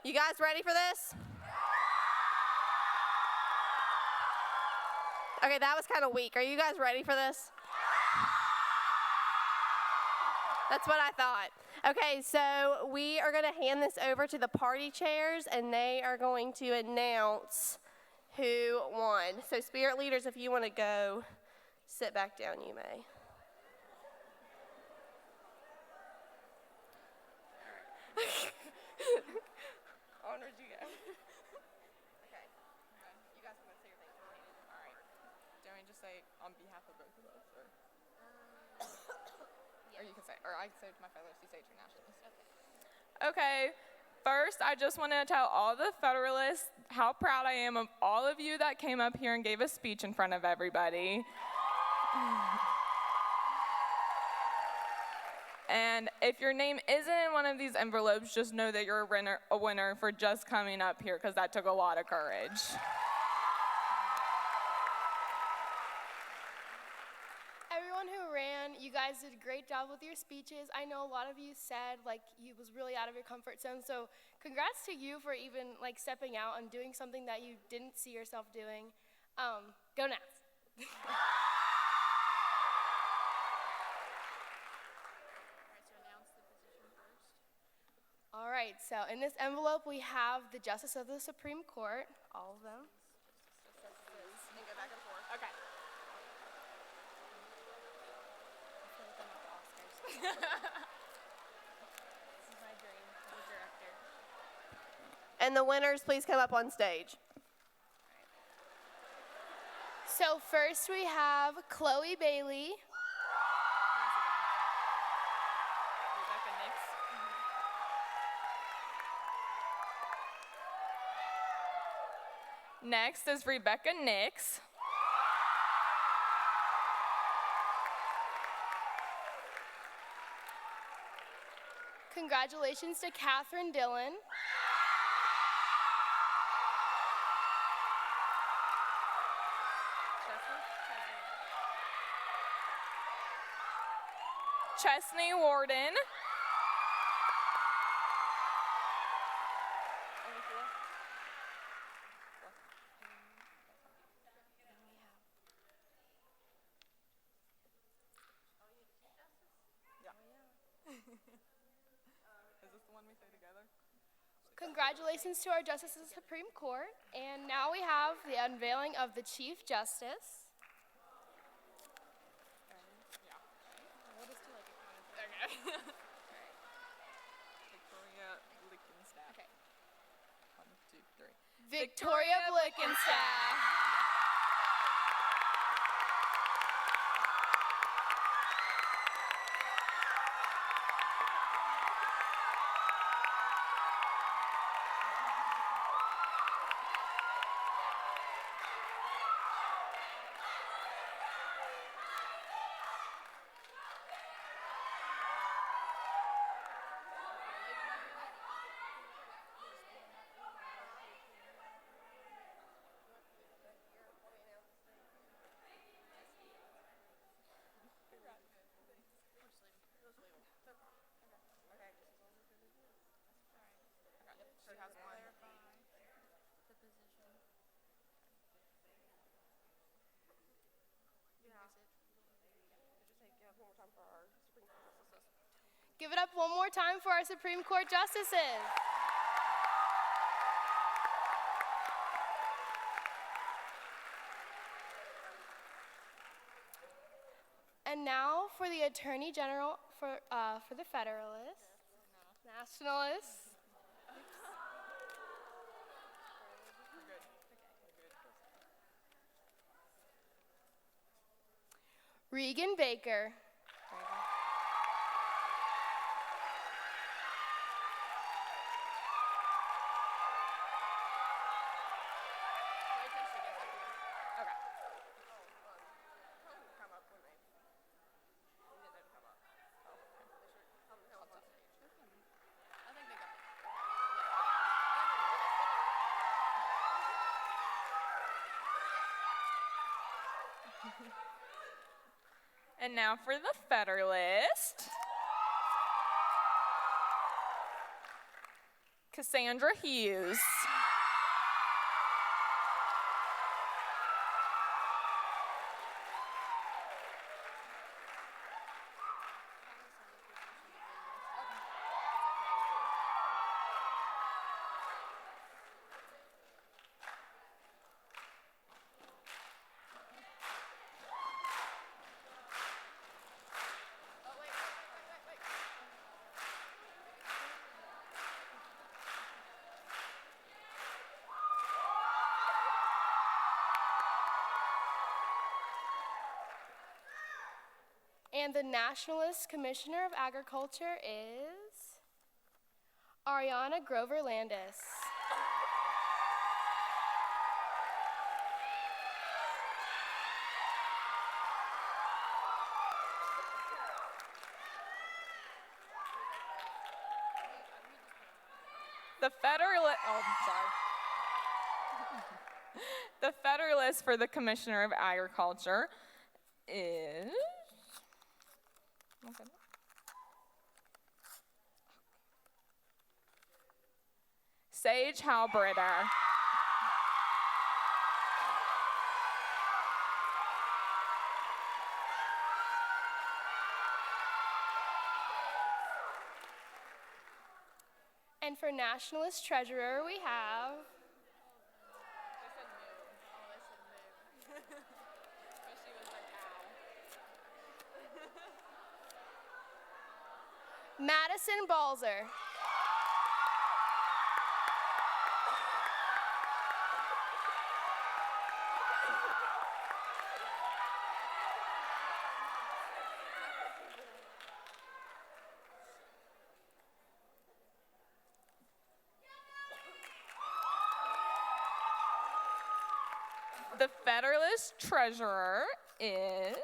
Speaker 6: You guys ready for this? Okay, that was kind of weak. Are you guys ready for this? That's what I thought. Okay, so we are going to hand this over to the party chairs, and they are going to announce who won. So spirit leaders, if you want to go sit back down, you may. Onward you go. Okay. You guys can say your thing.
Speaker 7: All right. Do I just say on behalf of both of us, or? Or you can say, or I can say it to my fellows, you say it to your nationalists.
Speaker 8: Okay, first I just want to tell all the Federalists how proud I am of all of you that came up here and gave a speech in front of everybody. And if your name isn't in one of these envelopes, just know that you're a winner for just coming up here, because that took a lot of courage.
Speaker 9: Everyone who ran, you guys did a great job with your speeches. I know a lot of you said like you was really out of your comfort zone, so congrats to you for even like stepping out and doing something that you didn't see yourself doing. Go Nats. All right, so in this envelope we have the Justice of the Supreme Court, all of them.
Speaker 7: Okay.
Speaker 6: And the winners, please come up on stage.
Speaker 9: So first we have Chloe Bailey.
Speaker 7: Rebecca Nix.
Speaker 8: Next is Rebecca Nix.
Speaker 9: Congratulations to Catherine Dillon.
Speaker 8: Chesney Warden.
Speaker 7: Is this the one we say together?
Speaker 9: Congratulations to our Justice of the Supreme Court. And now we have the unveiling of the Chief Justice.
Speaker 7: Victoria Blickenstaff.
Speaker 9: Okay.
Speaker 7: 1, 2, 3.
Speaker 9: Victoria Blickenstaff.
Speaker 7: She has one.
Speaker 9: Give it up one more time for our Supreme Court justices. And now for the Attorney General for the Federalists, Nationalists. Regan Baker.
Speaker 8: And now for the Federalist. Cassandra Hughes.
Speaker 9: And the Nationalist Commissioner of Agriculture is Ariana Grover Landis.
Speaker 8: The Federalist for the Commissioner of Agriculture is Sage Halbritter.
Speaker 9: And for Nationalist Treasurer, we have Madison Balzer.
Speaker 8: The Federalist Treasurer is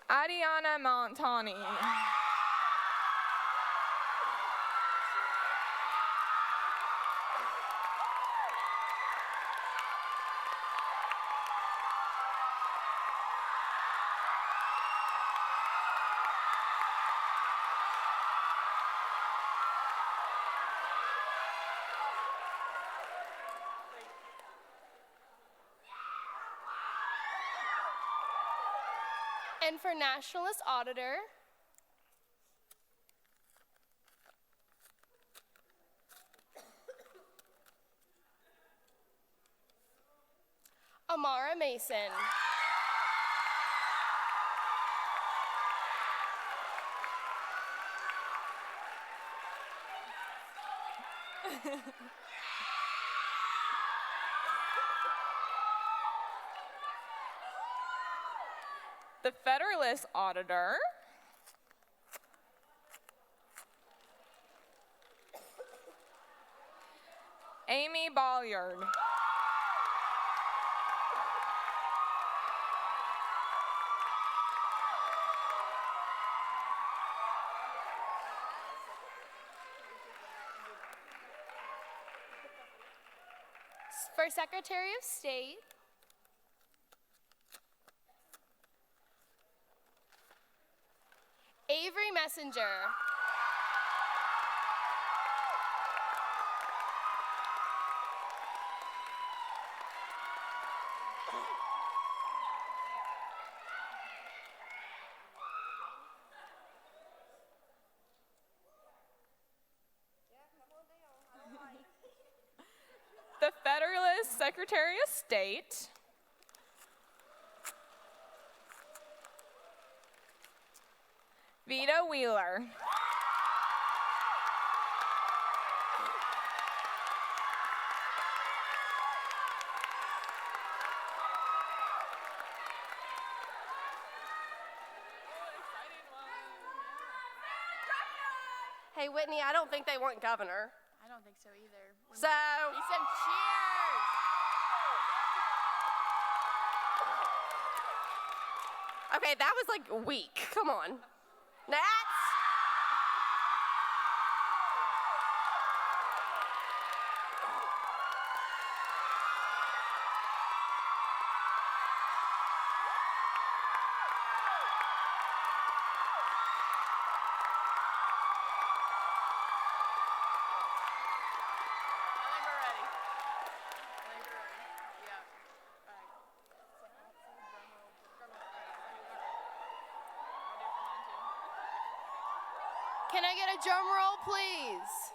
Speaker 8: Adiana Montani.
Speaker 9: And for Nationalist Auditor, Amara Mason.
Speaker 8: The Federalist Auditor Amy Bolliard.
Speaker 9: For Secretary of State, Avery Messenger.
Speaker 8: The Federalist Secretary of State Vita Wheeler.
Speaker 6: Hey, Whitney, I don't think they want governor.
Speaker 5: I don't think so either.
Speaker 6: So,
Speaker 5: Need some cheers.
Speaker 6: okay, that was like weak. Come on. Next.
Speaker 9: Can I get a drum roll, please?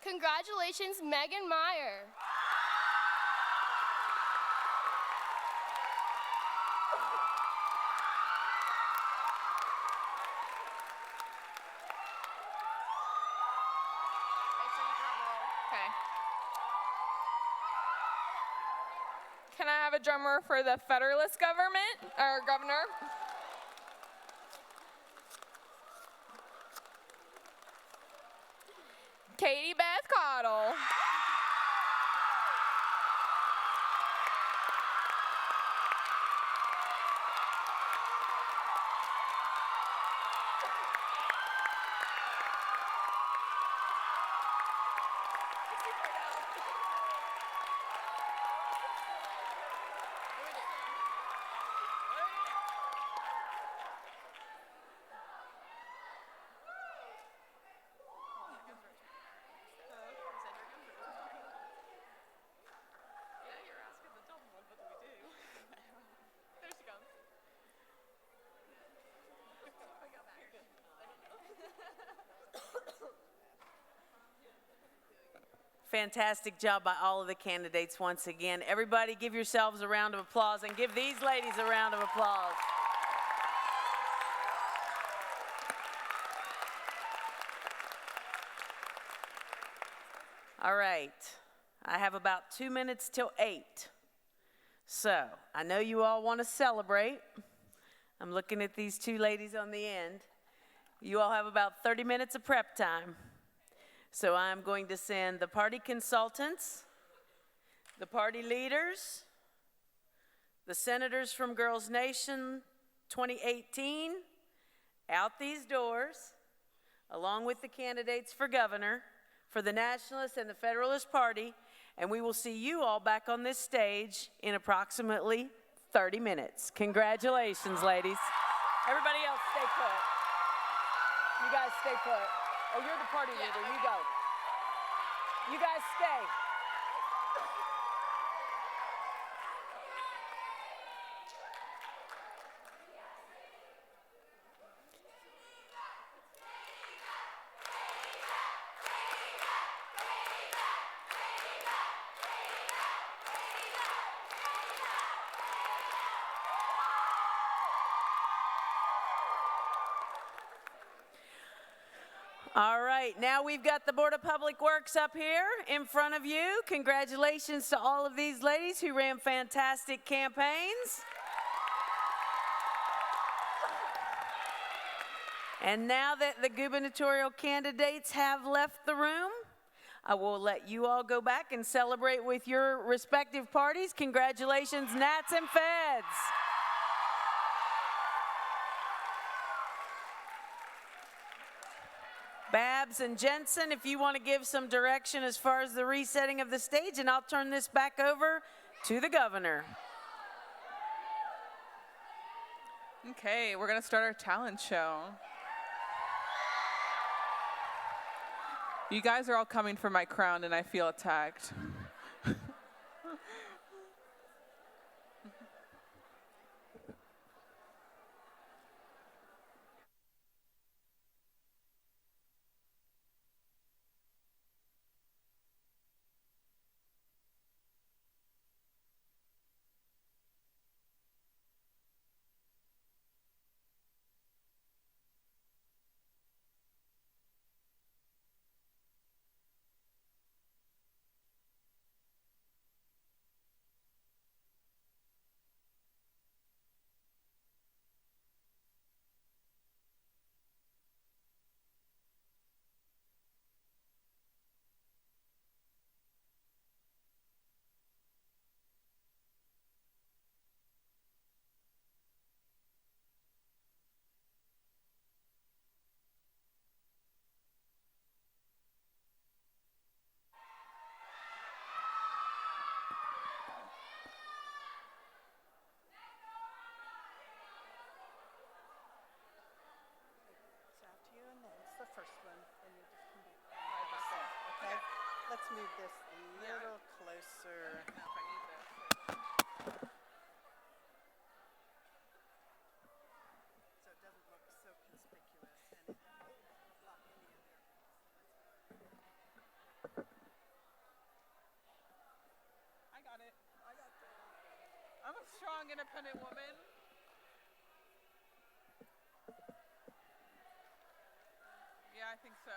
Speaker 9: Congratulations, Megan Meyer.
Speaker 8: Okay. Can I have a drummer for the Federalist government, or governor? Katie Beth Cottle.
Speaker 10: Fantastic job by all of the candidates once again. Everybody give yourselves a round of applause and give these ladies a round of applause. All right, I have about 2 minutes till 8. So, I know you all want to celebrate. I'm looking at these two ladies on the end. You all have about 30 minutes of prep time. So I'm going to send the party consultants, the party leaders, the senators from Girls Nation 2018 out these doors, along with the candidates for governor, for the Nationalist and the Federalist Party, and we will see you all back on this stage in approximately 30 minutes. Congratulations, ladies. Everybody else, stay put. You guys stay put. Oh, you're the party leader. You go. You guys stay. All right, now we've got the Board of Public Works up here in front of you. Congratulations to all of these ladies who ran fantastic campaigns. And now that the gubernatorial candidates have left the room, I will let you all go back and celebrate with your respective parties. Congratulations, Nats and Feds. Babs and Jensen, if you want to give some direction as far as the resetting of the stage, and I'll turn this back over to the governor.
Speaker 1: Okay, we're going to start our talent show. You guys are all coming for my crown, and I feel attacked.
Speaker 4: Let's move this a little closer.
Speaker 1: I don't know if I need this. Young Independent Woman. Yeah, I think so.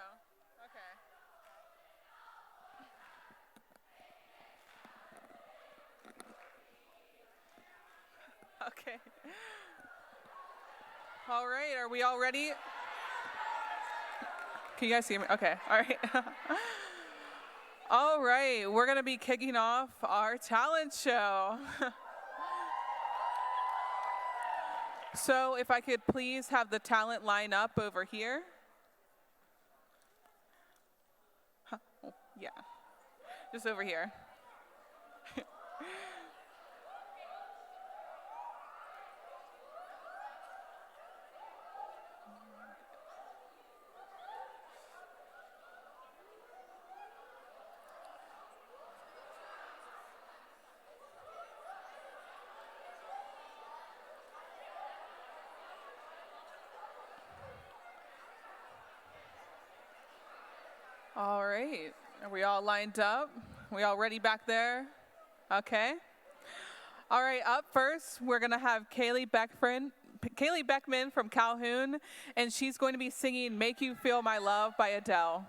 Speaker 1: Okay. Okay. All right, are we all ready? Can you guys see me? Okay, all right. All right, we're going to be kicking off our talent show. So if I could please have the talent line up over here. Huh? Oh, yeah, just over here. All right, are we all lined up? We all ready back there? Okay. All right, up first, we're gonna have Kaylee Beckman from Calhoun, and she's going to be singing Make You Feel My Love by Adele.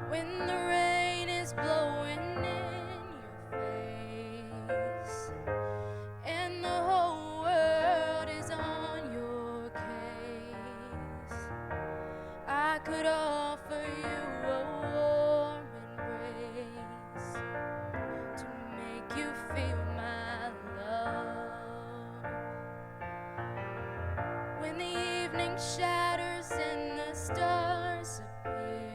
Speaker 11: When the rain is blowing in your face and the whole world is on your case, I could offer you a warm embrace to make you feel my love. When the evening shatters and the stars appear,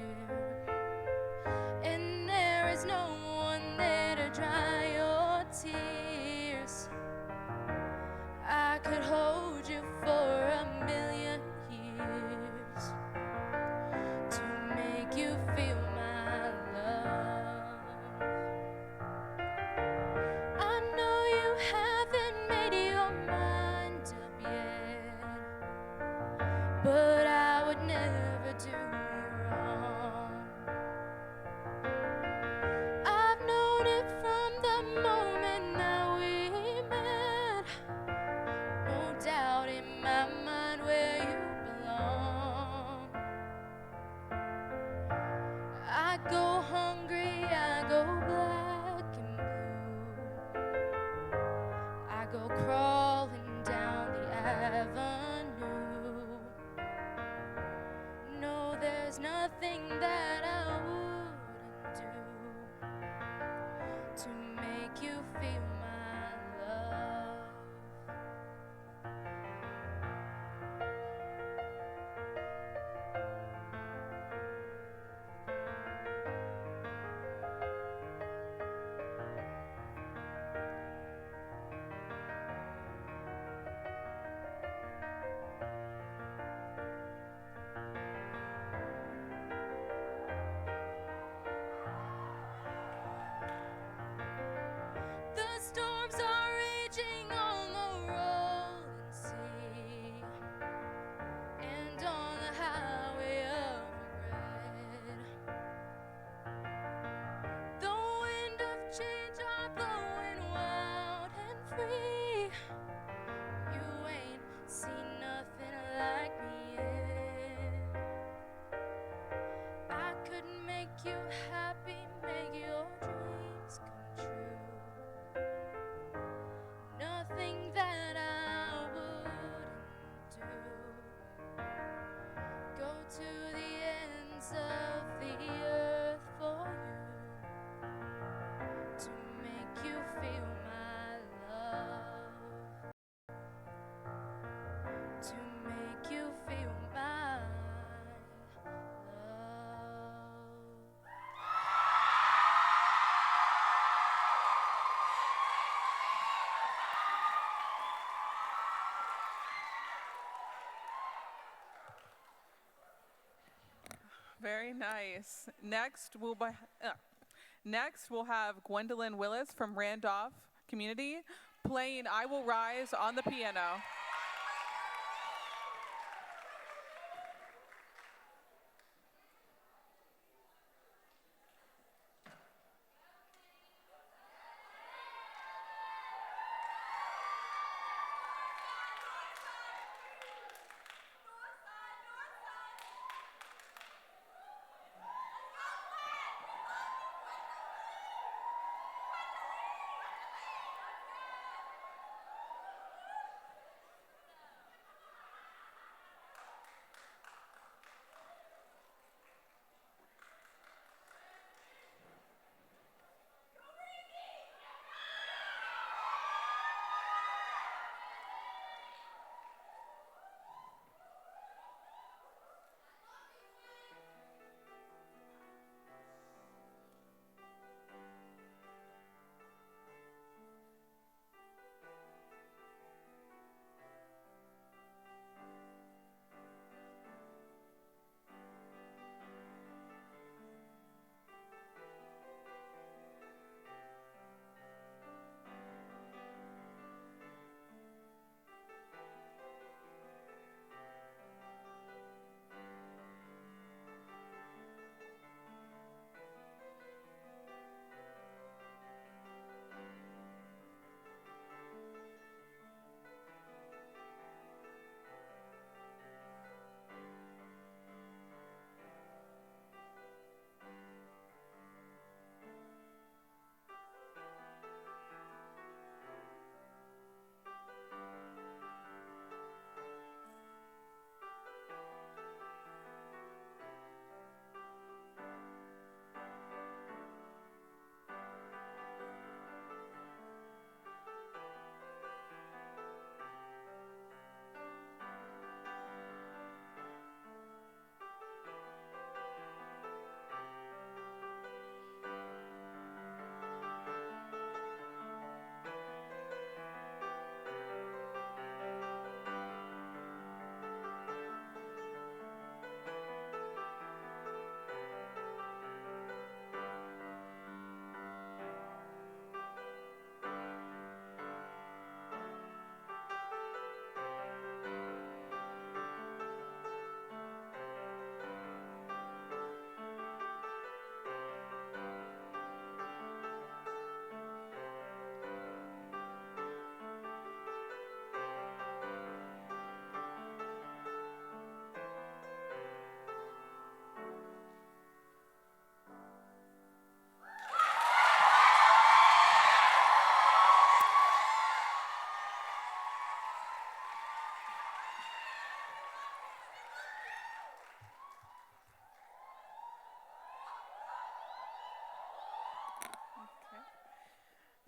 Speaker 11: and there is no one there to dry your tears, I could hold you for a million years to make you feel my love. I know you haven't made your mind up yet, but I would never do you wrong. I've known it from the moment that we met. No doubt in my mind where you belong. I go hungry, I go black and blue. I go crawling down the avenue. No, there's nothing that I wouldn't do to make you feel my love.
Speaker 1: Very nice. Next, we'll have Gwendolyn Willis from Randolph Community playing I Will Rise on the piano.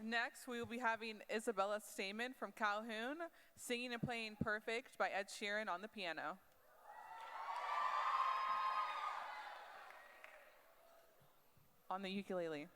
Speaker 1: Next, we will be having Isabella Stamen from Calhoun singing and playing Perfect by Ed Sheeran on the piano. On the ukulele.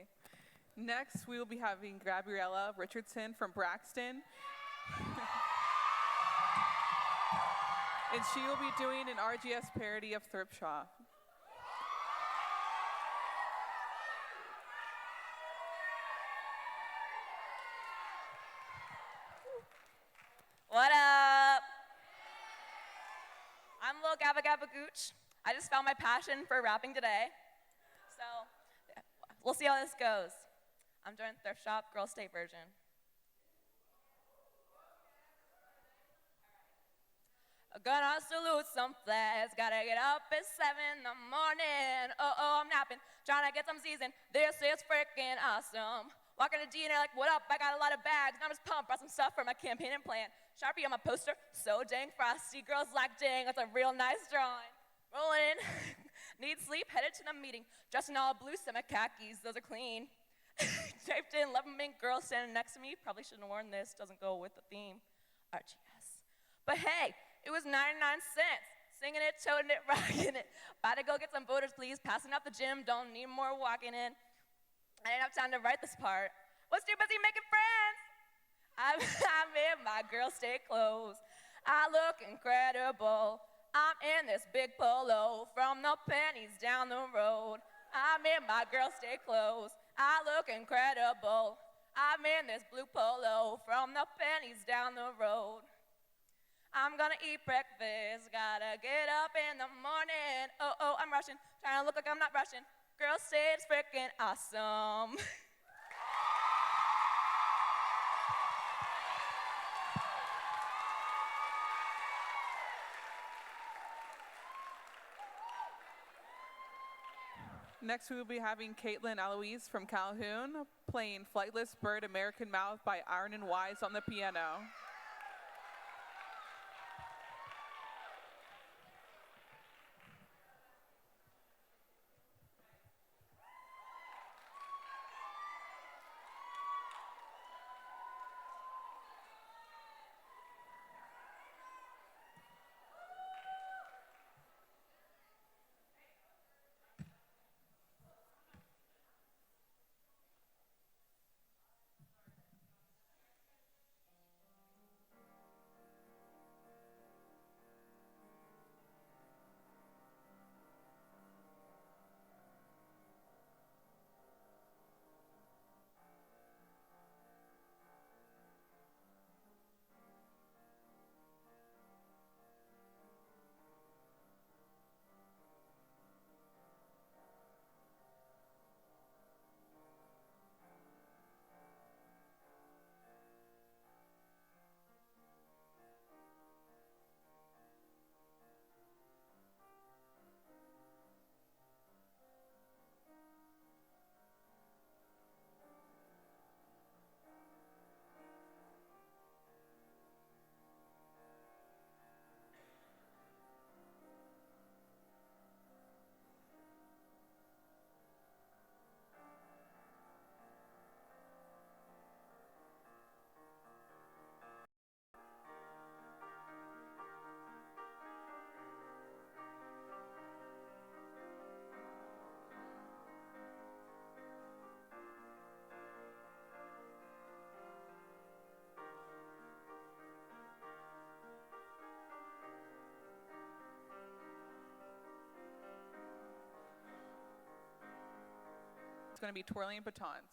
Speaker 1: Okay. Next, we will be having Gabriella Richardson from Braxton. And she will be doing an RGS parody of Thrift Shop.
Speaker 7: What up? I'm Lil Gabba Gabba Gooch. I just found my passion for rapping today. So, we'll see how this goes. I'm doing Thrift Shop Girl State version. Gonna salute some flags, gotta get up at 7 in the morning. I'm napping, trying to get some season. This is freaking awesome. Walking to D and they're like, what up? I got a lot of bags. And I'm just pumped, brought some stuff for my campaign and plan. Sharpie on my poster, so dang frosty. Girls like, dang, that's a real nice drawing. Rolling in, need sleep, headed to the meeting. Dressed in all blue, semi khakis, those are clean. Draped in, love mink girl standing next to me. Probably shouldn't have worn this, doesn't go with the theme. RGS. But hey, it was 99 cents. Singing it, toting it, rocking it. About to go get some voters, please. Passing out the gym, don't need more walking in. I didn't have time to write this part. Was too busy making friends. I'm in my girl state clothes. I look incredible. I'm in this big polo from the pennies down the road. I'm in my girl state clothes. I look incredible. I'm in this blue polo from the pennies down the road. I'm gonna eat breakfast, gotta get up in the morning. I'm rushing, trying to look like I'm not rushing. Girl state is freaking awesome.
Speaker 1: Next, we will be having Caitlin Eloise from Calhoun playing Flightless Bird American Mouth by Iron and Wise on the piano. It's going to be Twirling Batons.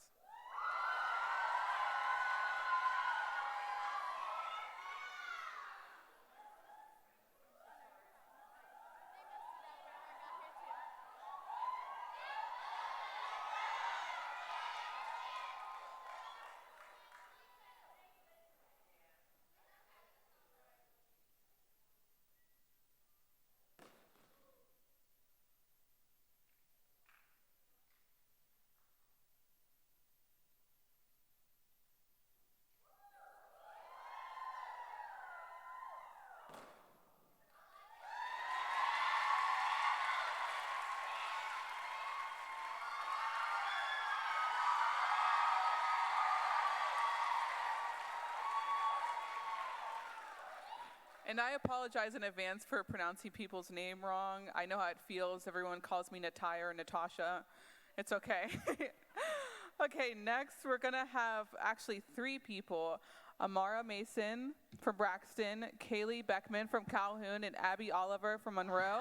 Speaker 1: And I apologize in advance for pronouncing people's name wrong. I know how it feels. Everyone calls me Nataya or Natasha. It's okay. Okay, next we're gonna have actually 3 people. Amara Mason from Braxton, Kaylee Beckman from Calhoun, and Abby Oliver from Monroe.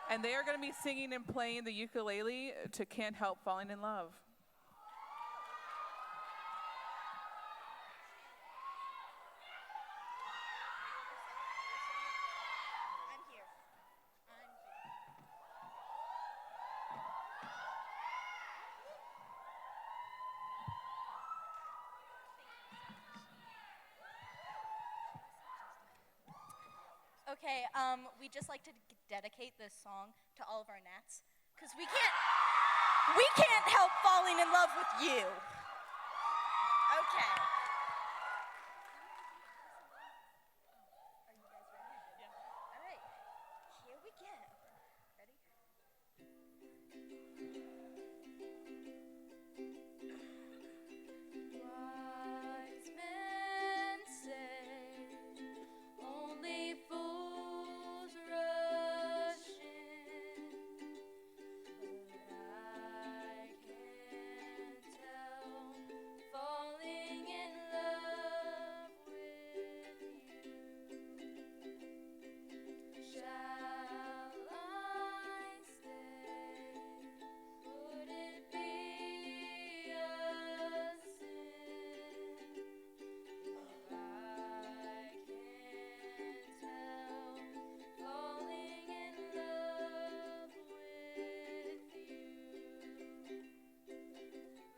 Speaker 1: And they are gonna be singing and playing the ukulele to Can't Help Falling in Love.
Speaker 12: Okay, we'd just like to dedicate this song to all of our Nats, because we can't help falling in love with you. Okay. Are you guys ready? Yeah. All right, here we go. Ready?
Speaker 11: Wise men say only fools rush in, but I can't help falling in love with you. Shall I stay? Would it be a sin if I can't help falling in love with you?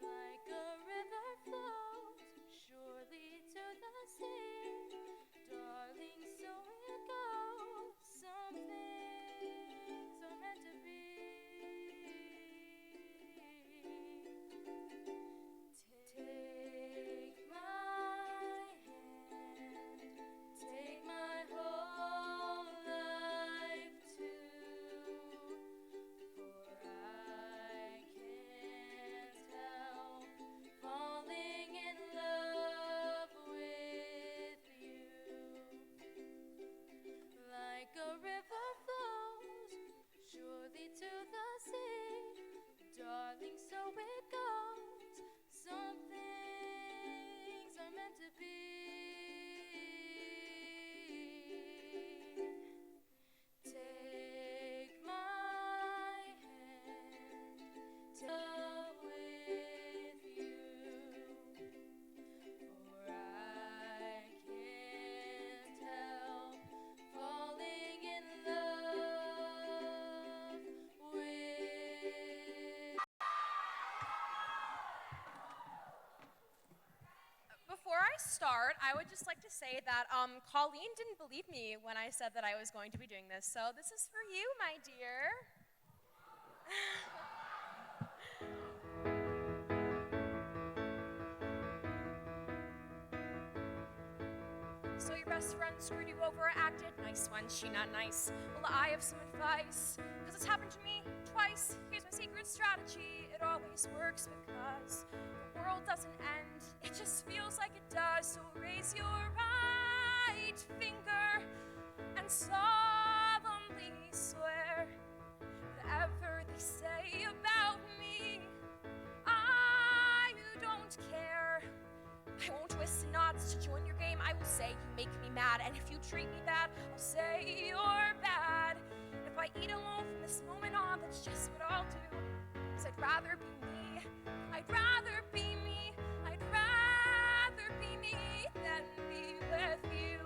Speaker 11: Like a river flows surely to the sea, darling, so it goes. Some things are meant to be. Take my hand, take my whole life too, for I can't help falling in love with you. Like a river flows surely to the sea, darling, so it goes. Some things are meant to be. Take my hand, take with you, for I can't help falling in love with.
Speaker 7: Before I start, I would just like to say that Colleen didn't believe me when I said that I was going to be doing this, so this is for you, my dear. So your best friend screwed you over, acted nice when she not nice. Well, I have some advice, because it's happened to me twice. Here's my secret strategy. It always works because the world doesn't end. It just feels like it does. So raise your right finger and solemnly swear whatever they say about me, I don't care. I won't twist the knots to join your game. I will say you make me mad, and if you treat me bad, I'll say you're bad. And if I eat alone from this moment on, that's just what I'll do. 'Cause I'd rather be me. I'd rather be me. I'd rather be me than be with you.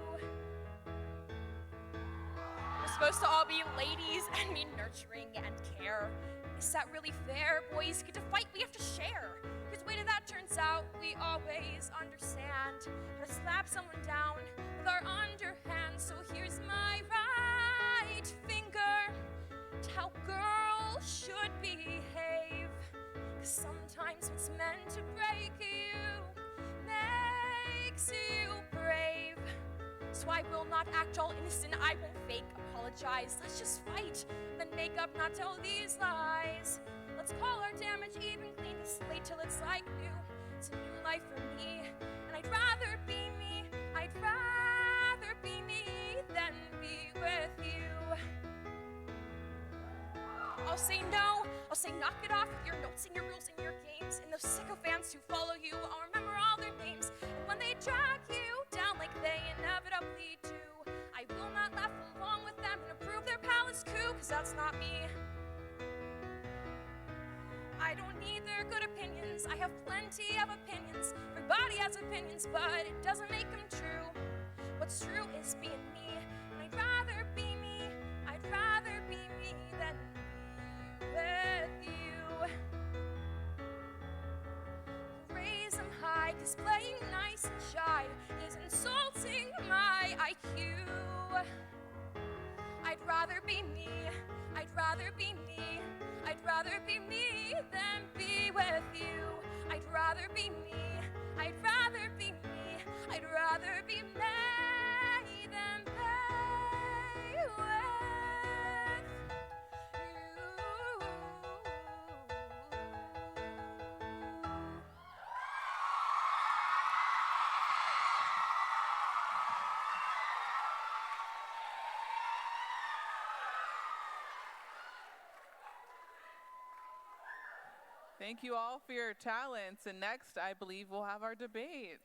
Speaker 7: We're supposed to all be ladies and be nurturing and care. Is that really fair? Boys get to fight, we have to share. Because way that turns out, we always understand how to slap someone down with our underhand. So here's my right finger to how girls should behave. 'Cause sometimes what's meant to break you makes you brave. So I will not act all innocent, I won't fake apologize. Let's just fight, then make up, not tell these lies. Let's call our damage even, clean the slate till it's like new. It's a new life for me, and I'd rather be me. I'd rather be me than be with you. I'll say no. I'll say knock it off with your notes and your rules and your games. And those sycophants who follow you, I'll remember all their names. And when they drag you down like they inevitably do, I will not laugh along with them and approve their palace coup, cause that's not me. I don't need their good opinions, I have plenty of opinions. Everybody has opinions, but it doesn't make them true. What's true is being me, and I'd rather be me. I'd rather be me than be with you. Raise them high, cause playing nice and shy is insulting my IQ. I'd rather be me, I'd rather be me. I'd rather be me than be with you. I'd rather be me, I'd rather be me. I'd rather be me than be with you.
Speaker 1: Thank you all for your talents. And next, I believe we'll have our debate.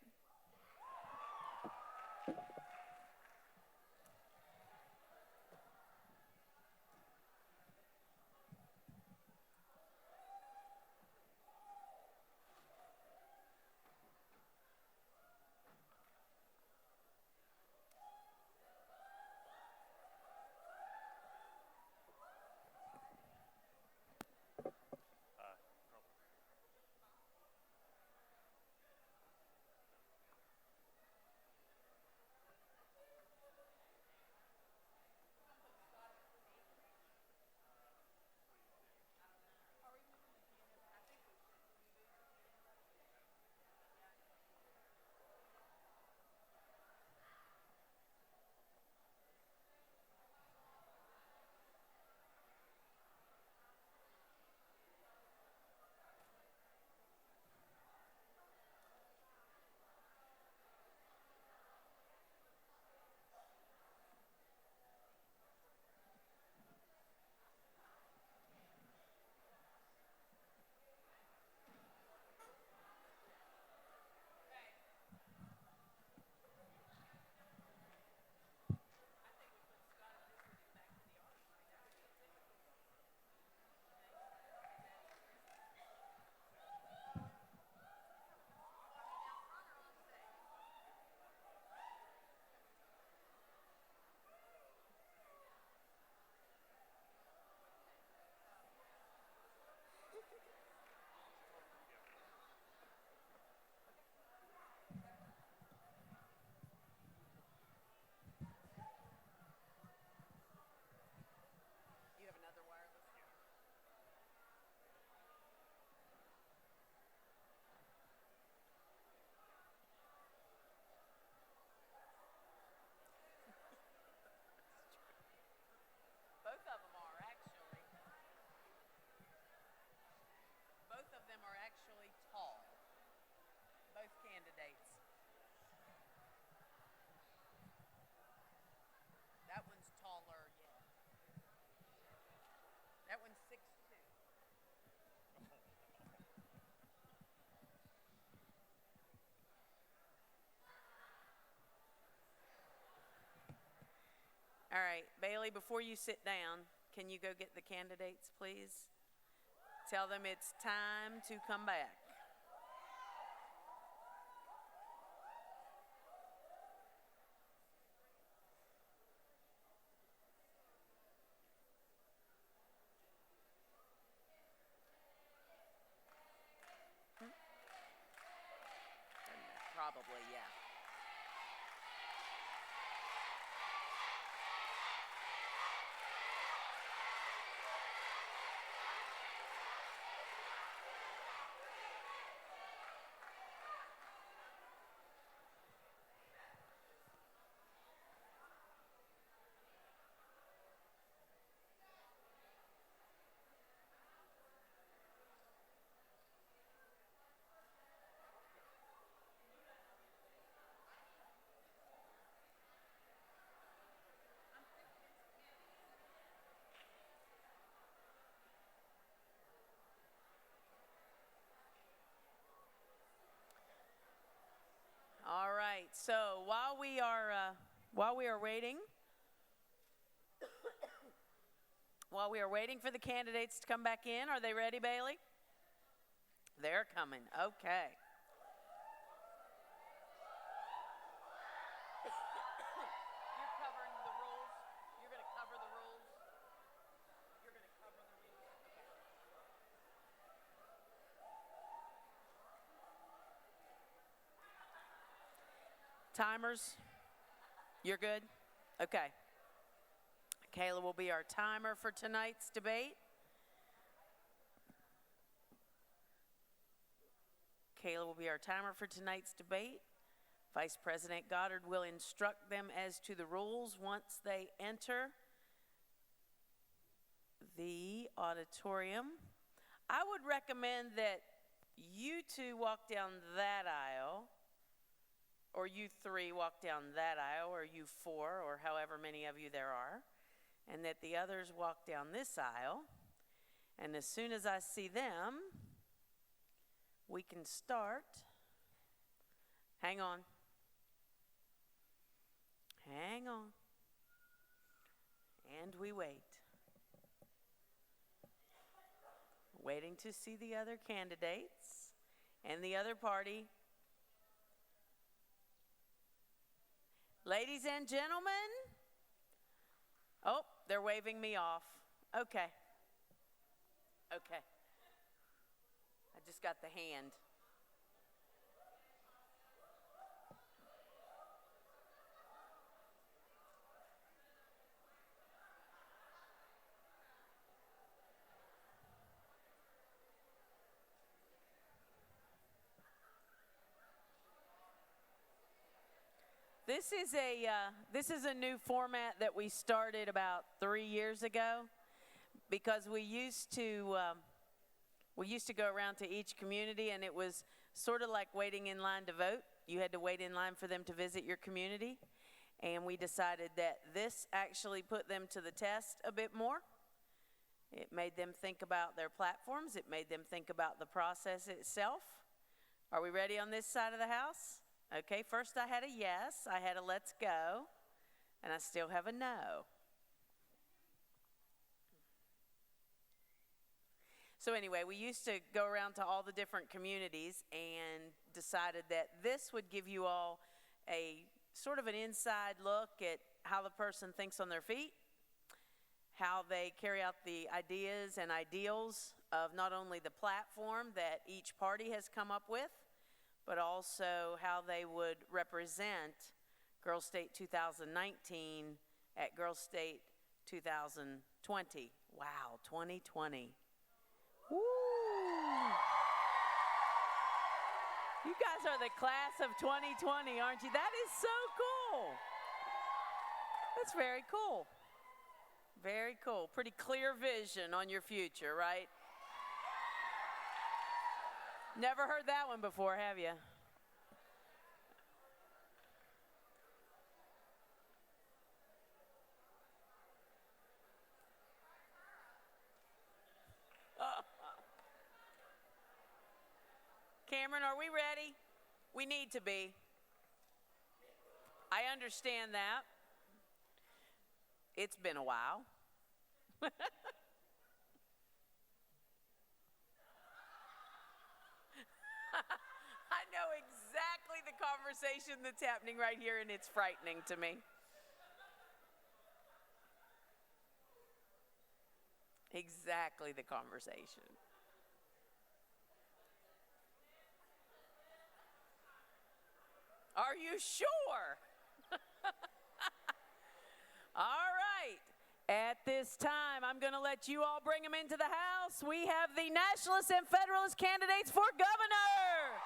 Speaker 10: All right, Bailey, before you sit down, can you go get the candidates, please? Tell them it's time to come back. Probably, yeah. right. So while we are waiting, for the candidates to come back in, are they ready, Bailey? They're coming. Okay. You're covering the rules. You're going to cover the rules. You're going to cover the rules. Okay. Timers. You're good? Okay. Kayla will be our timer for tonight's debate. Kayla will be our timer for tonight's debate. Vice President Goddard will instruct them as to the rules once they enter the auditorium. I would recommend that you two walk down that aisle, or you three walk down that aisle, or you four, or however many of you there are, and that the others walk down this aisle. And as soon as I see them, we can start. Hang on. Hang on. And we wait. Waiting to see the other candidates and the other party. Ladies and gentlemen. Oh, they're waving me off. Okay. Okay. I just got the hand. This is a new format that we started about 3 years ago, because we used to go around to each community, and it was sort of like waiting in line to vote. You had to wait in line for them to visit your community, and we decided that this actually put them to the test a bit more. It made them think about their platforms. It made them think about the process itself. Are we ready on this side of the house? Okay, first I had a yes, I had a let's go, and I still have a no. So anyway, we used to go around to all the different communities and decided that this would give you all a sort of an inside look at how the person thinks on their feet, how they carry out the ideas and ideals of not only the platform that each party has come up with, but also how they would represent Girls State 2019 at Girls State 2020. Wow, 2020. Woo! You guys are the class of 2020, aren't you? That is so cool. That's very cool. Very cool. Pretty clear vision on your future, right? Never heard that one before, have you? Cameron, are we ready? We need to be. I understand that. It's been a while. I know exactly the conversation that's happening right here, and it's frightening to me. Exactly the conversation. Are you sure? All right. At this time, I'm going to let you all bring them into the house. We have the Nationalist and Federalist candidates for governor.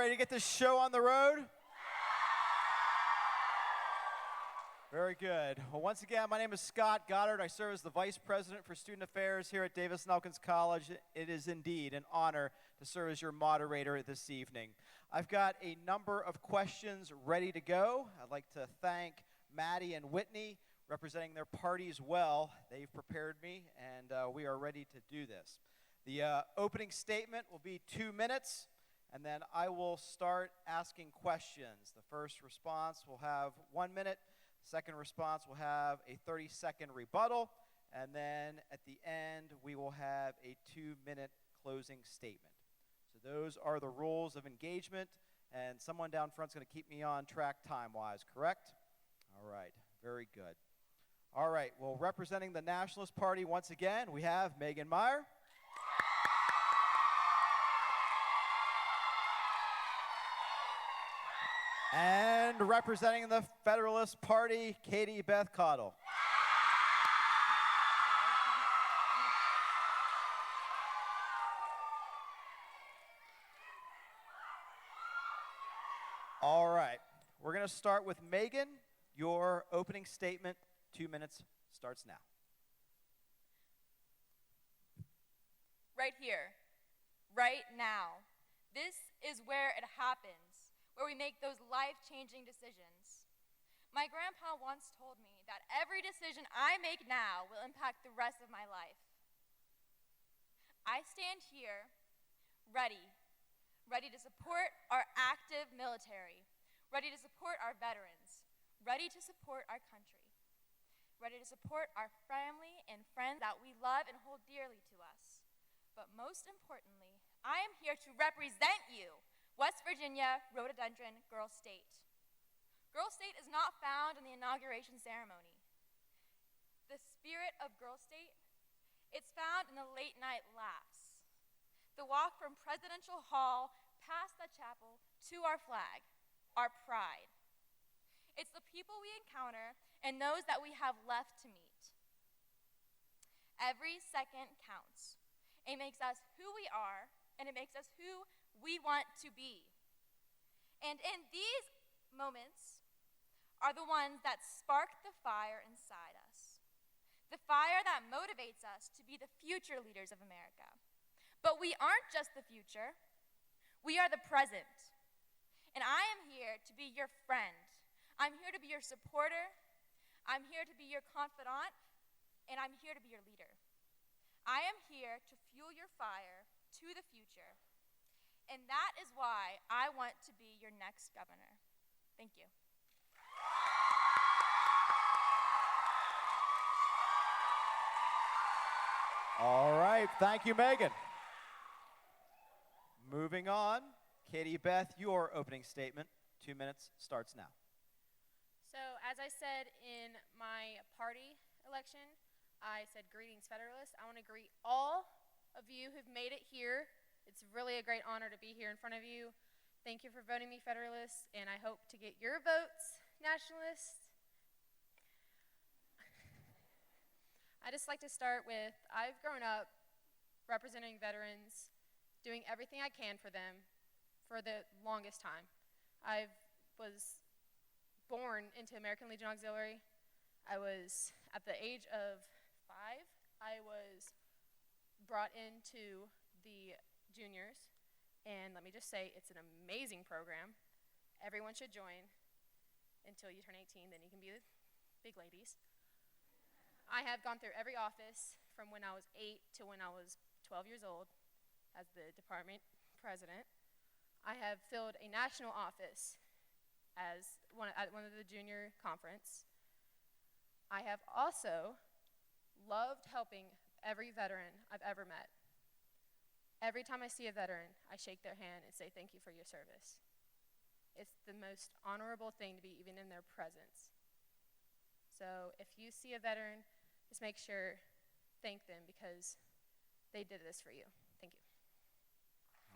Speaker 13: ready to get this show on the road? Very good. Well, once again, my name is Scott Goddard. I serve as the Vice President for Student Affairs here at Davis Elkins College. It is indeed an honor to serve as your moderator this evening. I've got a number of questions ready to go. I'd like to thank Maddie and Whitney, representing their parties well. They've prepared me, and we are ready to do this. The opening statement will be 2 minutes, and then I will start asking questions. The first response will have 1 minute. Second response will have a 30-second rebuttal, and then at the end, we will have a 2-minute closing statement. So those are the rules of engagement, and someone down front is going to keep me on track time-wise, correct? All right, very good. All right, well, representing the Nationalist Party once again, we have Megan Meyer. And representing the Federalist Party, Katie Beth Cottle. All right, we're going to start with Megan. Your opening statement, 2 minutes, starts now.
Speaker 7: Right here, right now. This is where it happens, where we make those life-changing decisions. My grandpa once told me that every decision I make now will impact the rest of my life. I stand here ready to support our active military, ready to support our veterans, ready to support our country, ready to support our family and friends that we love and hold dearly to us. But most importantly, I am here to represent you, West Virginia Rhododendron Girl State. Girl State is not found in the inauguration ceremony. The spirit of Girl State, it's found in the late night laughs. The walk from Presidential Hall past the chapel to our flag, our pride. It's the people we encounter and those that we have left to meet. Every second counts. It makes us who we are, and it makes us who we want to be. And in these moments are the ones that spark the fire inside us, the fire that motivates us to be the future leaders of America. But we aren't just the future, we are the present. And I am here to be your friend. I'm here to be your supporter. I'm here to be your confidant, and I'm here to be your leader. I am here to fuel your fire to the future, and that is why I want to be your next governor. Thank you.
Speaker 13: All right, thank you, Megan. Moving on, Katie Beth, your opening statement, 2 minutes, starts now.
Speaker 14: So, as I said in my party election, I said, greetings, Federalists. I want to greet all of you who've made it here. It's really a great honor to be here in front of you. Thank you for voting me Federalists, and I hope to get your votes, Nationalists. I just like to start with, I've grown up representing veterans, doing everything I can for them for the longest time. I was born into American Legion Auxiliary. I was, at the age of 5, I was brought into the juniors, and let me just say, it's an amazing program. Everyone should join until you turn 18, then you can be the big ladies. I have gone through every office from when I was 8 to when I was 12 years old as the department president. I have filled a national office as at one of the junior conference. I have also loved helping every veteran I've ever met. Every time I see a veteran, I shake their hand and say thank you for your service. It's the most honorable thing to be even in their presence. So if you see a veteran, just make sure, thank them because they did this for you. Thank you.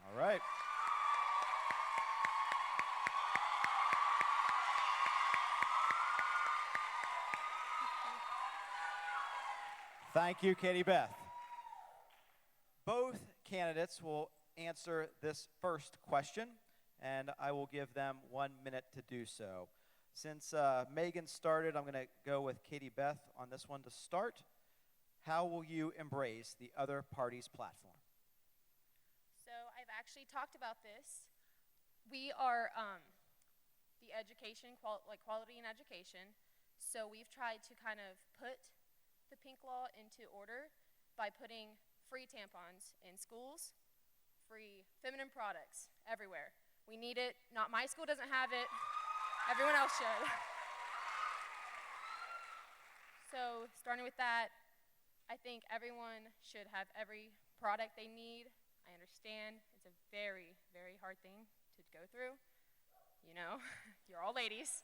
Speaker 13: All right. Thank you, Katie Beth. Both candidates will answer this first question, and I will give them 1 minute to do so. Since Megan started, I'm going to go with Katie Beth on this one to start. How will you embrace the other party's platform?
Speaker 14: So I've actually talked about this. We are the education, quality in education. So we've tried to kind of put the pink law into order by putting free tampons in schools, free feminine products everywhere. We need it. Not my school doesn't have it. Everyone else should. So starting with that, I think everyone should have every product they need. I understand it's a very, very hard thing to go through. You know, you're all ladies.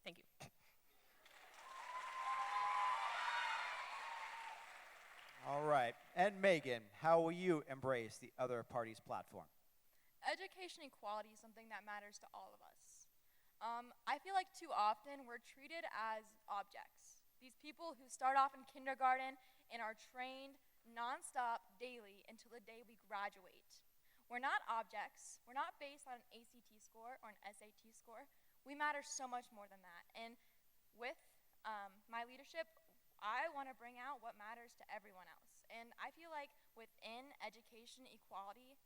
Speaker 14: Thank you.
Speaker 13: All right. And Megan, how will you embrace the other party's platform?
Speaker 15: Education equality is something that matters to all of us. I feel like too often we're treated as objects. These people who start off in kindergarten and are trained nonstop daily until the day we graduate. We're not objects. We're not based on an ACT score or an SAT score. We matter so much more than that. And with my leadership, I want to bring out what matters to everyone else. And I feel like within education equality,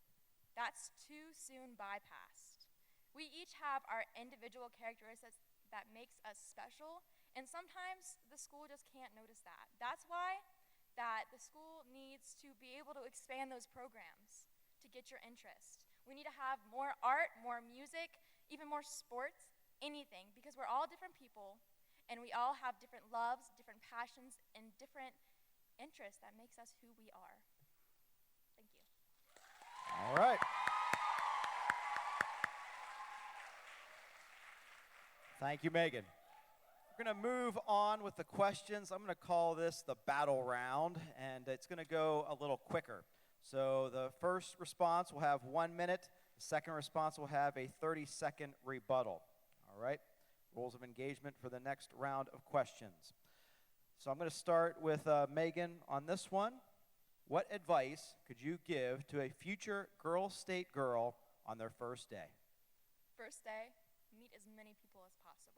Speaker 15: that's too soon bypassed. We each have our individual characteristics that makes us special, and sometimes the school just can't notice that. That's why that the school needs to be able to expand those programs to get your interest. We need to have more art, more music, even more sports, anything, because we're all different people, and we all have different loves, different passions, and different interests that makes us who we are. Thank you.
Speaker 13: All right. Thank you, Megan. We're going to move on with the questions. I'm going to call this the battle round, and it's going to go a little quicker. So the first response will have 1 minute. The second response will have a 30-second rebuttal. All right? Rules of engagement for the next round of questions. So I'm going to start with Megan on this one. What advice could you give to a future Girls State girl on their first day?
Speaker 15: First day, meet as many people as possible.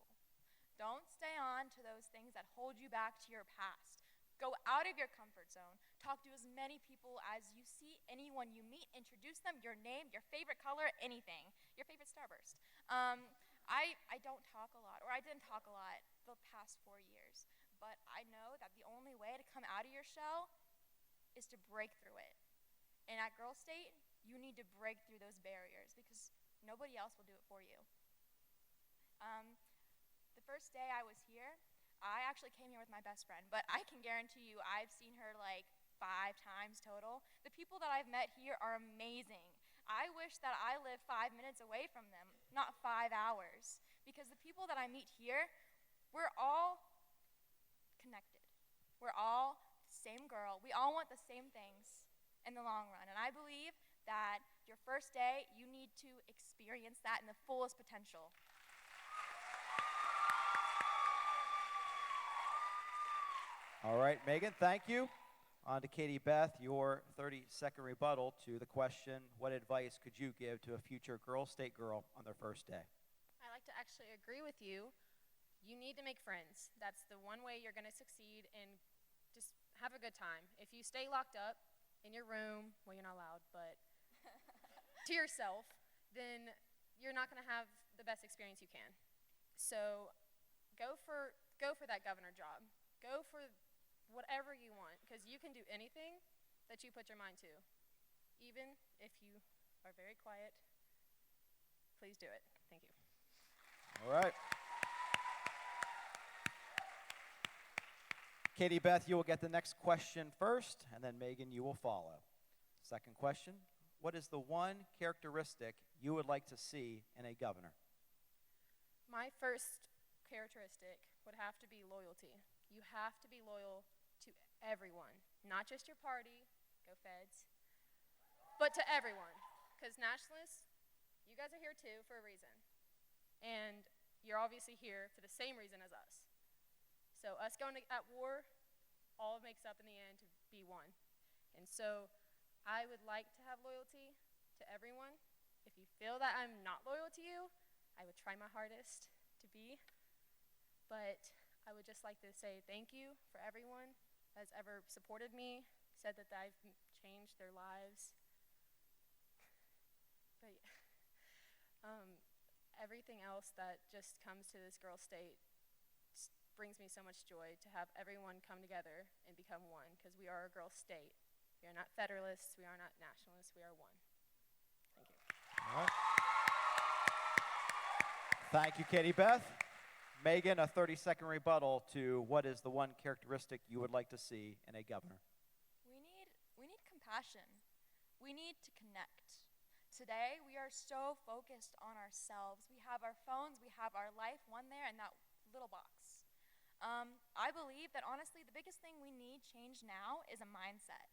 Speaker 15: Don't stay on to those things that hold you back to your past. Go out of your comfort zone. Talk to as many people as you see. Anyone you meet, introduce them, your name, your favorite color, anything. Your favorite Starburst. I don't talk a lot, or I didn't talk a lot the past 4 years, but I know that the only way to come out of your shell is to break through it. And at Girls State, you need to break through those barriers because nobody else will do it for you. The first day I was here, I actually came here with my best friend, but I can guarantee you I've seen her like 5 times total. The people that I've met here are amazing. I wish that I lived 5 minutes away from them, not 5 hours, because the people that I meet here, we're all connected. We're all the same girl. We all want the same things in the long run, and I believe that your first day, you need to experience that in the fullest potential.
Speaker 13: All right, Megan, thank you. On to Katie Beth, your 30-second rebuttal to the question, what advice could you give to a future Girls State girl on their first day?
Speaker 14: I like to actually agree with you. You need to make friends. That's the one way you're going to succeed and just have a good time. If you stay locked up in your room, well, you're not allowed, but to yourself, then you're not going to have the best experience you can. So go for that governor job. Go for whatever you want, because you can do anything that you put your mind to. Even if you are very quiet, please do it. Thank you.
Speaker 13: All right. Katie Beth, you will get the next question first, and then Megan, you will follow. Second question, what is the one characteristic you would like to see in a governor?
Speaker 14: My first characteristic would have to be loyalty. You have to be loyal to everyone, not just your party, go Feds, but to everyone. Because nationalists, you guys are here too for a reason. And you're obviously here for the same reason as us. So us going at war all makes up in the end to be one. And so I would like to have loyalty to everyone, If you feel that I'm not loyal to you, I would try my hardest to be. But I would just like to say thank you for everyone that's ever supported me, said that I've changed their lives. But everything else that just comes to this girl state brings me so much joy to have everyone come together and become one, because we are a girl state. We are not Federalists, we are not nationalists, we are one. Thank you.
Speaker 13: All right. Thank you, Katie Beth. Megan, a 30-second rebuttal to what is the one characteristic you would like to see in a governor?
Speaker 15: We need compassion. We need to connect. Today, we are so focused on ourselves. We have our phones, we have our life, one there in that little box. I believe that honestly, the biggest thing we need change now is a mindset.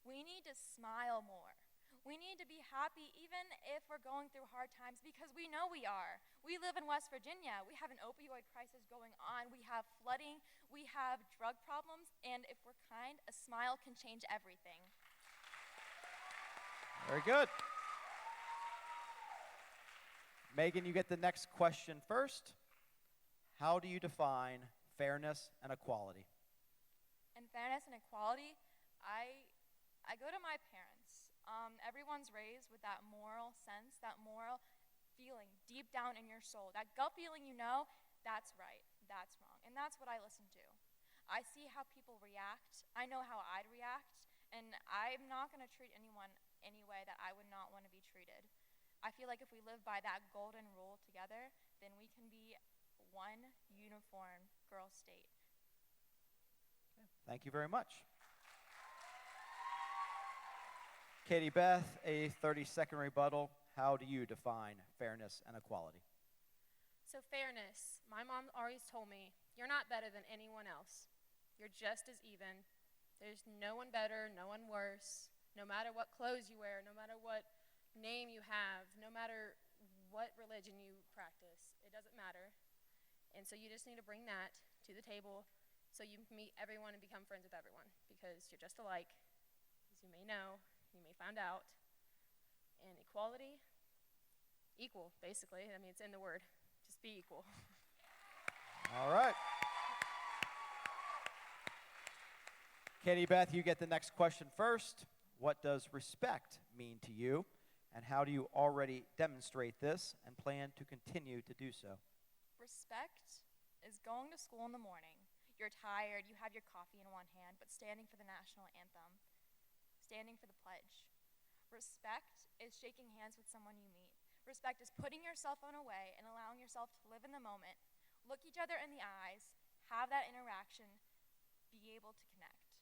Speaker 15: We need to smile more. We need to be happy even if we're going through hard times, because we know we are. We live in West Virginia. We have an opioid crisis going on. We have flooding. We have drug problems. And if we're kind, a smile can change everything.
Speaker 13: Very good. Megan, you get the next question first. How do you define fairness and equality?
Speaker 15: In fairness and equality, I go to my parents. Everyone's raised with that moral sense, that moral feeling deep down in your soul, that gut feeling, that's right, that's wrong, and that's what I listen to. I see how people react. I know how I'd react, and I'm not going to treat anyone any way that I would not want to be treated. I feel like if we live by that golden rule together, then we can be one uniform girl state.
Speaker 13: Thank you very much. Katie Beth, a 30-second rebuttal. How do you define fairness and equality?
Speaker 14: So fairness, my mom always told me, you're not better than anyone else. You're just as even. There's no one better, no one worse. No matter what clothes you wear, no matter what name you have, no matter what religion you practice, it doesn't matter. And so you just need to bring that to the table so you can meet everyone and become friends with everyone, because you're just alike, as you may know, you may find out. And equality, equal, basically. I mean, it's in the word. Just be equal.
Speaker 13: All right. Katie Beth, you get the next question first. What does respect mean to you, and how do you already demonstrate this and plan to continue to do so?
Speaker 15: Respect is going to school in the morning. You're tired, you have your coffee in one hand, but standing for the national anthem, standing for the pledge. Respect is shaking hands with someone you meet. Respect is putting your cell phone away and allowing yourself to live in the moment, look each other in the eyes, have that interaction, be able to connect.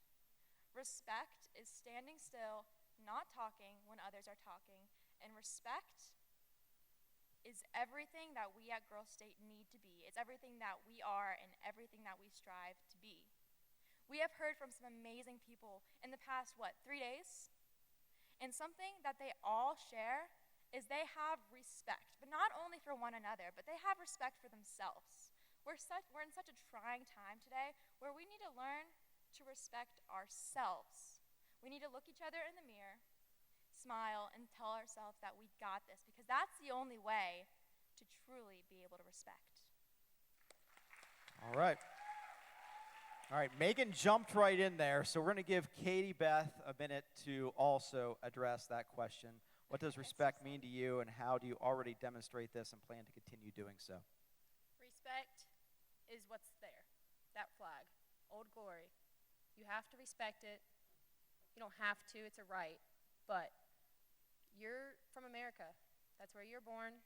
Speaker 15: Respect is standing still, not talking when others are talking, and respect is everything that we at Girl State need to be. It's everything that we are and everything that we strive to be. We have heard from some amazing people in the past, 3 days? And something that they all share is they have respect, but not only for one another, but they have respect for themselves. We're in such a trying time today where we need to learn to respect ourselves. We need to look each other in the mirror, smile, and tell ourselves that we got this, because that's the only way to truly be able to respect.
Speaker 13: All right. All right, Megan jumped right in there, so we're going to give Katie Beth a minute to also address that question. What does respect mean to you, and how do you already demonstrate this and plan to continue doing so?
Speaker 14: Respect is what's there, that flag, Old Glory. You have to respect it. You don't have to, it's a right, but you're from America. That's where you're born.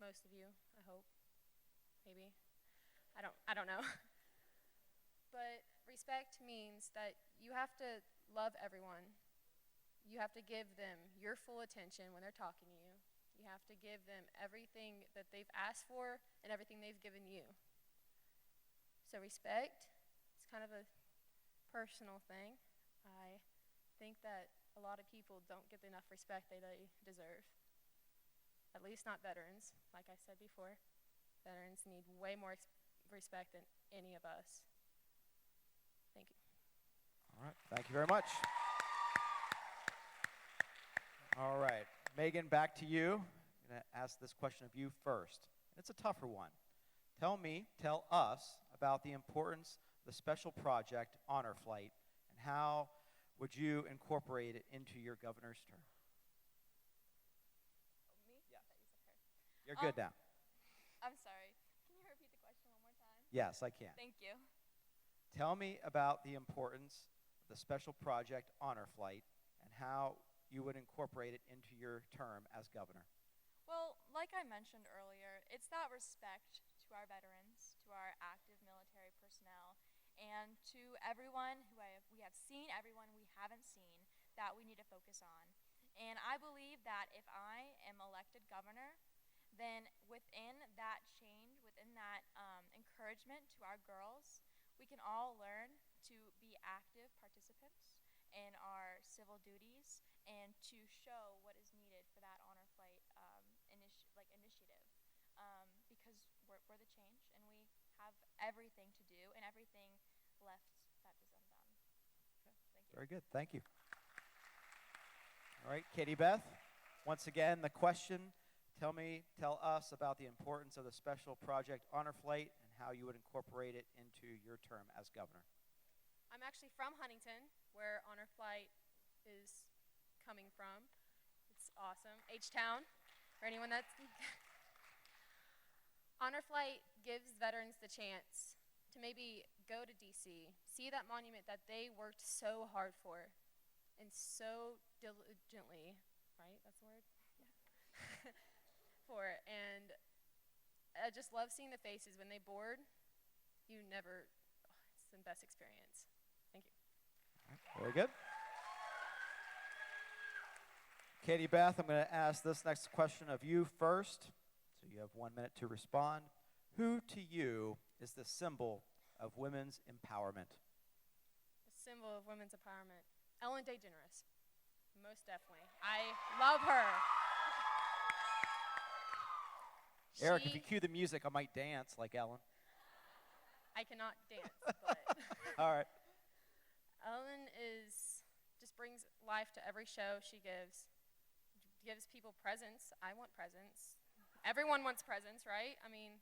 Speaker 14: Most of you, I hope, maybe. I don't know. But respect means that you have to love everyone. You have to give them your full attention when they're talking to you. You have to give them everything that they've asked for and everything they've given you. So respect is kind of a personal thing. I think that a lot of people don't get enough respect they deserve. At least not veterans. Like I said before, veterans need way more respect than any of us. Thank you.
Speaker 13: All right, thank you very much. All right, Megan, back to you. I'm going to ask this question of you first. It's a tougher one. Tell us about the importance of the special project Honor Flight, and how would you incorporate it into your governor's term?
Speaker 15: Me?
Speaker 13: Yes. You're good now.
Speaker 15: I'm sorry. Can you repeat the question one more time?
Speaker 13: Yes, I can.
Speaker 15: Thank you.
Speaker 13: Tell me about the importance of the special project Honor Flight and how you would incorporate it into your term as governor.
Speaker 15: Well, like I mentioned earlier, it's that respect to our veterans, to our active military personnel, and to everyone who we have seen, everyone we haven't seen, that we need to focus on. And I believe that if I am elected governor, then within that change, within that encouragement to our girls, we can all learn to be active participants in our civil duties and to show what is needed for that Honor Flight initiative. Because we're the change, and we have everything to do and everything left that is undone. Thank you.
Speaker 13: Very good. Thank you. All right, Katie Beth. Once again, the question, tell us about the importance of the special project Honor Flight and how you would incorporate it into your term as governor.
Speaker 14: I'm actually from Huntington, where Honor Flight is coming from. It's awesome. H-Town, for anyone that's... Honor Flight gives veterans the chance to maybe go to D.C., see that monument that they worked so hard for and so diligently, right? That's the word? Yeah. for. And I just love seeing the faces when they board. It's the best experience. Thank you.
Speaker 13: Very good. Katie Beth, I'm going to ask this next question of you first. So you have 1 minute to respond. Who to you is the symbol of women's empowerment?
Speaker 14: The symbol of women's empowerment. Ellen DeGeneres. Most definitely. I love her.
Speaker 13: Eric, if you cue the music, I might dance like Ellen.
Speaker 14: I cannot dance, but
Speaker 13: All right.
Speaker 14: Ellen just brings life to every show she gives people presents. I want presents. Everyone wants presents, right? I mean,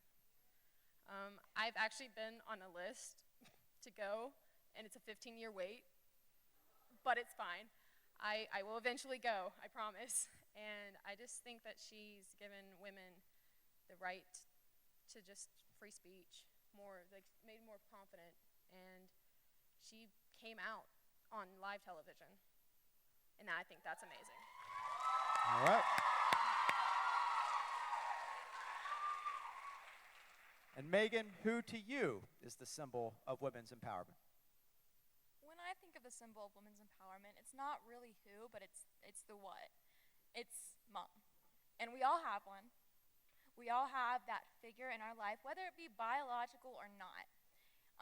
Speaker 14: I've actually been on a list to go, and it's a 15-year wait, but it's fine. I will eventually go, I promise. And I just think that she's given women the right to just free speech, made more confident, and she came out on live television, and I think that's amazing.
Speaker 13: All right. And Megan, who to you is the symbol of women's empowerment?
Speaker 15: When I think of the symbol of women's empowerment, it's not really who, but it's the what. It's mom. And we all have one. We all have that figure in our life, whether it be biological or not.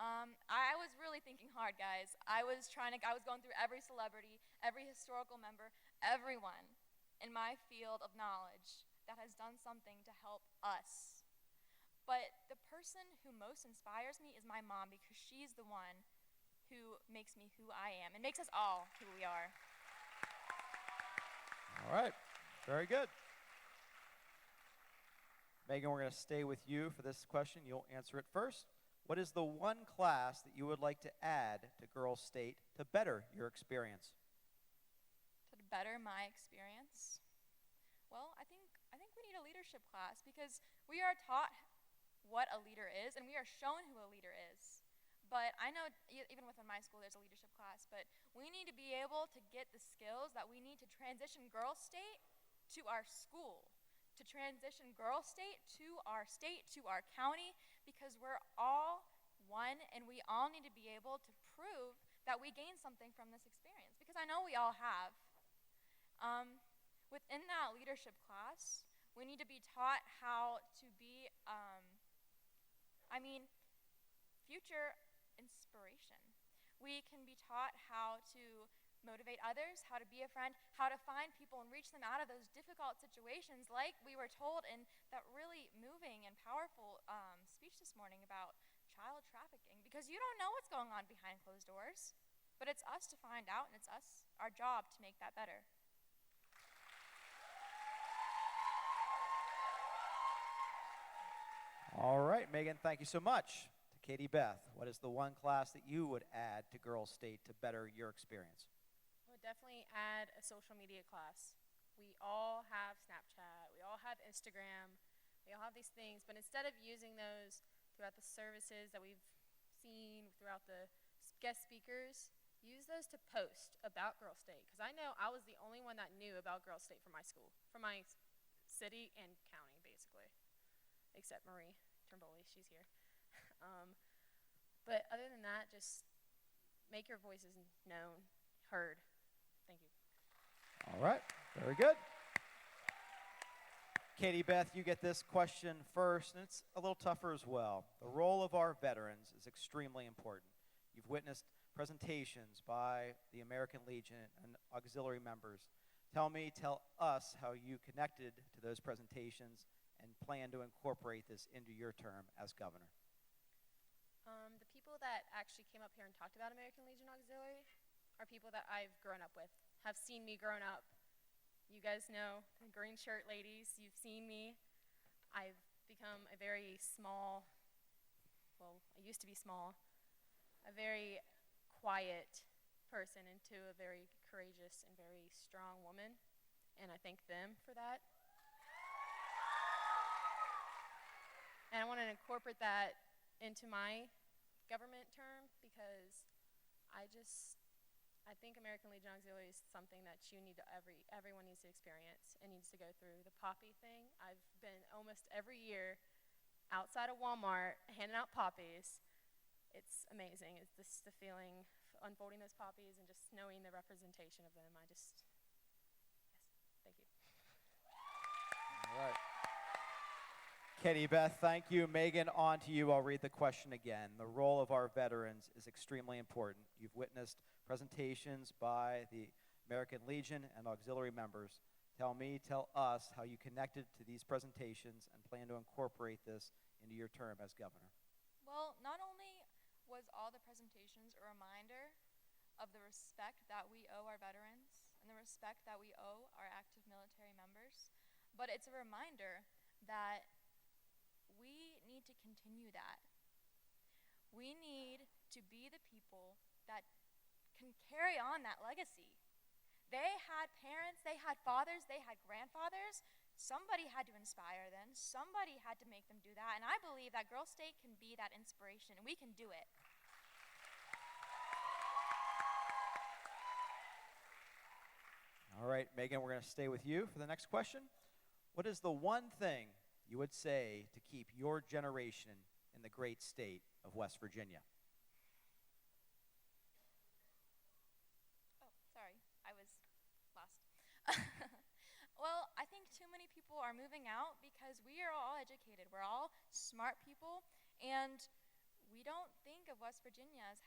Speaker 15: I was really thinking hard, guys. I was going through every celebrity, every historical member, everyone in my field of knowledge that has done something to help us. But the person who most inspires me is my mom, because she's the one who makes me who I am and makes us all who we are.
Speaker 13: All right. Very good. Megan, we're going to stay with you for this question. You'll answer it first. What is the one class that you would like to add to Girls State to better your experience?
Speaker 15: To better my experience? Well, I think we need a leadership class, because we are taught what a leader is, and we are shown who a leader is. But I know even within my school there's a leadership class, but we need to be able to get the skills that we need to transition Girls State to our school, to transition Girls State to our county, because we're all one, and we all need to be able to prove that we gained something from this experience, because I know we all have. Within that leadership class, we need to be taught how to be, future inspiration. We can be taught how to motivate others, how to be a friend, how to find people and reach them out of those difficult situations, like we were told in that really moving and powerful speech this morning about child trafficking, because you don't know what's going on behind closed doors, but it's us to find out, and it's our job to make that better.
Speaker 13: right, Megan, thank you so much. To Katie Beth, what is the one class that you would add to Girls State to better your experience?
Speaker 14: I would definitely add a social media class. We all have Snapchat, we all have Instagram, we all have these things, but instead of using those throughout the services that we've seen, throughout the guest speakers, use those to post about Girl State. Because I know I was the only one that knew about Girl State from my school, from my city and county, basically. Except Marie Trimboli, she's here. But other than that, just make your voices known, heard. Thank you.
Speaker 13: All right, very good. Katie Beth, you get this question first, and it's a little tougher as well. The role of our veterans is extremely important. You've witnessed presentations by the American Legion and auxiliary members. Tell us how you connected to those presentations and plan to incorporate this into your term as governor.
Speaker 14: The people that actually came up here and talked about American Legion Auxiliary are people that I've grown up with, have seen me grown up. You guys know the green shirt ladies, you've seen me. I've become a very small, well, I used to be small, a very quiet person into a very courageous and very strong woman, and I thank them for that. And I want to incorporate that into my government term because I think American Legion Auxiliary is something that everyone needs to experience and needs to go through. The poppy thing, I've been almost every year outside of Walmart handing out poppies. It's amazing. It's just the feeling of unfolding those poppies and just knowing the representation of them. Yes, thank you.
Speaker 13: All right. Katie Beth, thank you. Megan, on to you. I'll read the question again. The role of our veterans is extremely important. You've witnessed presentations by the American Legion and auxiliary members. Tell us how you connected to these presentations and plan to incorporate this into your term as governor.
Speaker 15: Well, not only was all the presentations a reminder of the respect that we owe our veterans and the respect that we owe our active military members, but it's a reminder that we need to continue that. We need to be the people that can carry on that legacy. They had parents, they had fathers, they had grandfathers. Somebody had to inspire them. Somebody had to make them do that. And I believe that Girl State can be that inspiration, and we can do it.
Speaker 13: All right, Megan, we're going to stay with you for the next question. What is the one thing you would say to keep your generation in the great state of West Virginia?
Speaker 15: Oh, sorry, I was lost. Well, I think too many people are moving out because we are all educated. We're all smart people, and we don't think of West Virginia as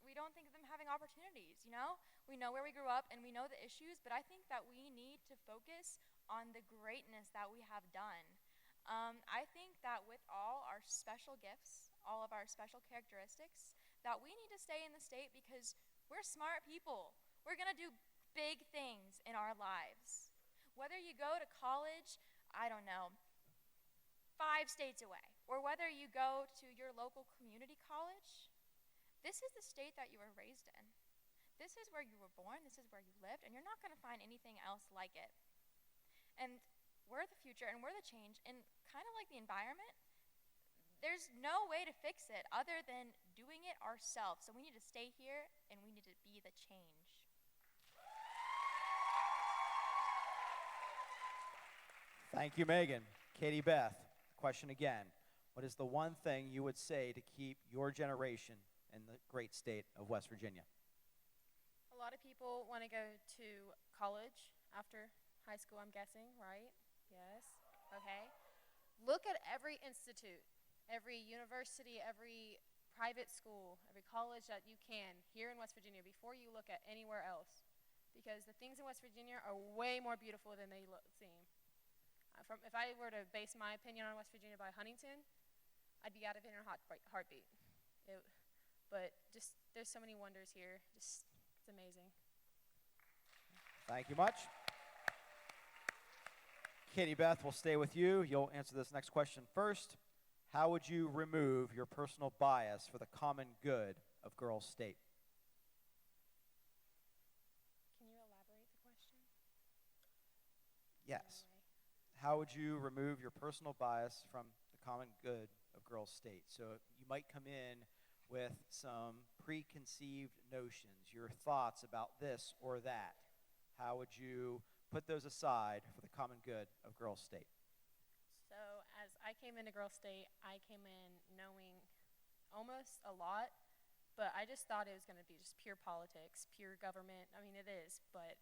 Speaker 15: we don't think of them having opportunities, you know? We know where we grew up and we know the issues, but I think that we need to focus on the greatness that we have done. I think that with all our special gifts, all of our special characteristics, that we need to stay in the state because we're smart people. We're going to do big things in our lives. Whether you go to college, I don't know, 5 states away, or whether you go to your local community college, this is the state that you were raised in. This is where you were born, this is where you lived, and you're not going to find anything else like it. And we're the future, and we're the change, and kind of like the environment, there's no way to fix it other than doing it ourselves. So we need to stay here, and we need to be the change.
Speaker 13: Thank you, Megan. Katie Beth, question again. What is the one thing you would say to keep your generation in the great state of West Virginia?
Speaker 14: A lot of people want to go to college after high school, I'm guessing, right? Yes. Okay. Look at every institute, every university, every private school, every college that you can here in West Virginia before you look at anywhere else. Because the things in West Virginia are way more beautiful than they seem. If I were to base my opinion on West Virginia by Huntington, I'd be out of it in a heartbeat. But just, there's so many wonders here. Just, it's amazing.
Speaker 13: Thank you much. Katie Beth, we'll stay with you. You'll answer this next question first. How would you remove your personal bias for the common good of Girls State?
Speaker 14: Can you elaborate the question?
Speaker 13: Yes. How would you remove your personal bias from the common good of Girls State? So you might come in with some preconceived notions, your thoughts about this or that. How would you put those aside for the common good of Girls State?
Speaker 14: So as I came into Girl State, I came in knowing almost a lot, but I just thought it was going to be just pure politics, pure government. I mean, it is, but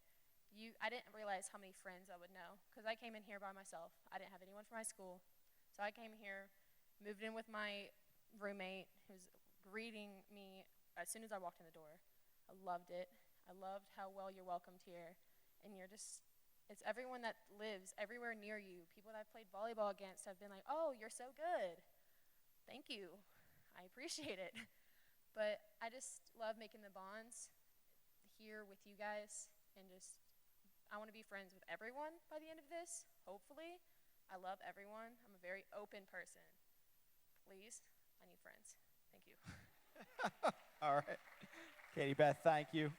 Speaker 14: I didn't realize how many friends I would know because I came in here by myself. I didn't have anyone from my school. So I came here, moved in with my roommate who was greeting me as soon as I walked in the door. I loved it. I loved how well you're welcomed here. And it's everyone that lives everywhere near you. People that I've played volleyball against have been like, oh, you're so good. Thank you. I appreciate it. But I just love making the bonds here with you guys and I want to be friends with everyone by the end of this, hopefully. I love everyone. I'm a very open person. Please, I need friends. Thank you.
Speaker 13: All right. Katie Beth, thank you.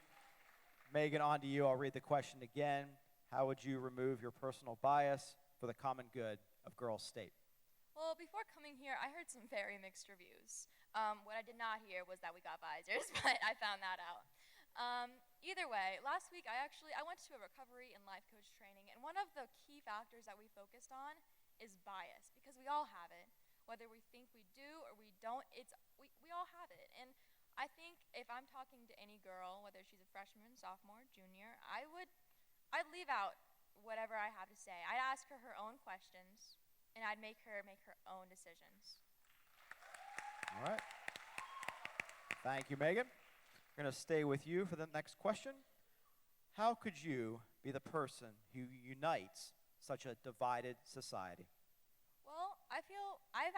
Speaker 13: Megan, on to you. I'll read the question again. How would you remove your personal bias for the common good of Girls State?
Speaker 15: Well, before coming here, I heard some very mixed reviews. What I did not hear was that we got visors, but I found that out. Either way, last week I went to a recovery and life coach training, and one of the key factors that we focused on is bias, because we all have it. Whether we think we do or we don't, we all have it. And I think if I'm talking to any girl, whether she's a freshman, sophomore, junior, I'd leave out whatever I have to say. I'd ask her her own questions, and I'd make her own decisions.
Speaker 13: All right. Thank you, Megan. We're going to stay with you for the next question. How could you be the person who unites such a divided society?
Speaker 15: Well, I feel I've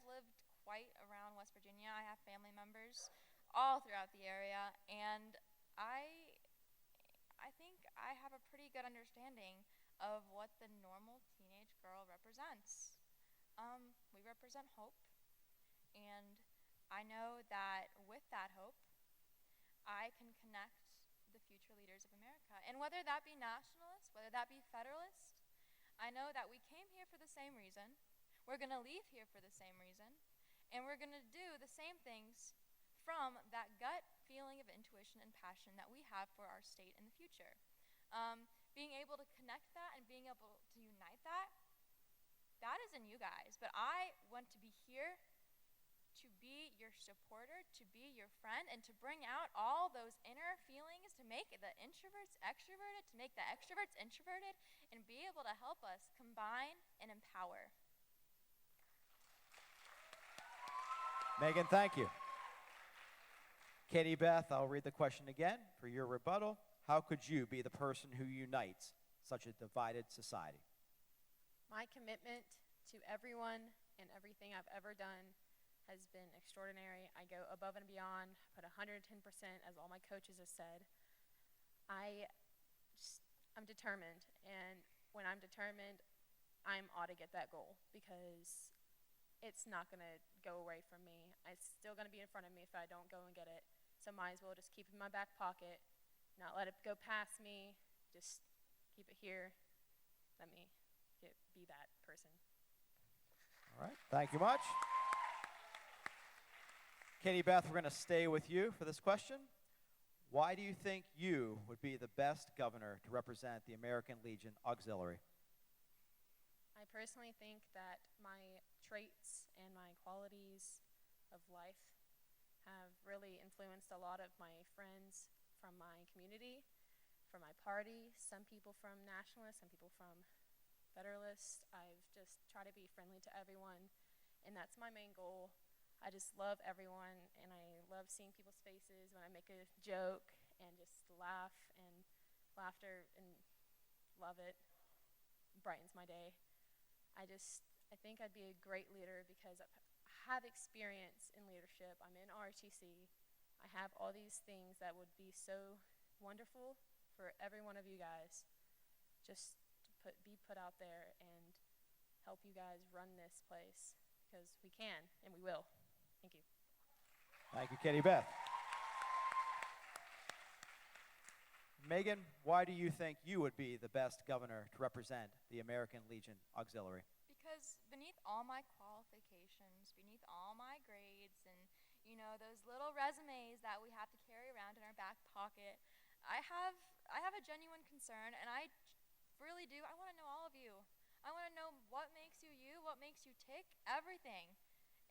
Speaker 15: lived quite around West Virginia. I have family members all throughout the area, and I think I have a pretty good understanding of what the normal teenage girl represents. We represent hope, and I know that with that hope, I can connect the future leaders of America. And whether that be nationalist, whether that be federalist, I know that we came here for the same reason, we're going to leave here for the same reason, and we're going to do the same things from that gut feeling of intuition and passion that we have for our state in the future. Being able to connect that and being able to unite that is in you guys. But I want to be here to be your supporter, to be your friend, and to bring out all those inner feelings, to make the introverts extroverted, to make the extroverts introverted, and be able to help us combine and empower.
Speaker 13: Megan, thank you. Katie Beth, I'll read the question again for your rebuttal. How could you be the person who unites such a divided society?
Speaker 14: My commitment to everyone and everything I've ever done has been extraordinary. I go above and beyond, put 110%, as all my coaches have said. I'm determined, and when I'm determined, I'm ought to get that goal because it's not going to go away from me. It's still going to be in front of me if I don't go and get it. So might as well just keep it in my back pocket, not let it go past me, just keep it here. Let me be that person.
Speaker 13: All right, thank you much. Katie Beth, we're going to stay with you for this question. Why do you think you would be the best governor to represent the American Legion Auxiliary?
Speaker 14: I personally think that my traits and my qualities of life have really influenced a lot of my friends from my community, from my party, some people from nationalists, some people from federalists. I've just tried to be friendly to everyone, and that's my main goal. I just love everyone, and I love seeing people's faces when I make a joke and just laugh, and laughter, and love it. Brightens my day. I think I'd be a great leader because I have experience in leadership. I'm in ROTC. I have all these things that would be so wonderful for every one of you guys. Just to be put out there and help you guys run this place because we can and we will. Thank you.
Speaker 13: Thank you, Katie Beth. Megan, why do you think you would be the best governor to represent the American Legion Auxiliary?
Speaker 15: Because beneath all my qualifications, beneath all my grades, and those little resumes that we have to carry around in our back pocket, I have a genuine concern, and I really do. I want to know all of you. I want to know what makes you you, what makes you tick, everything.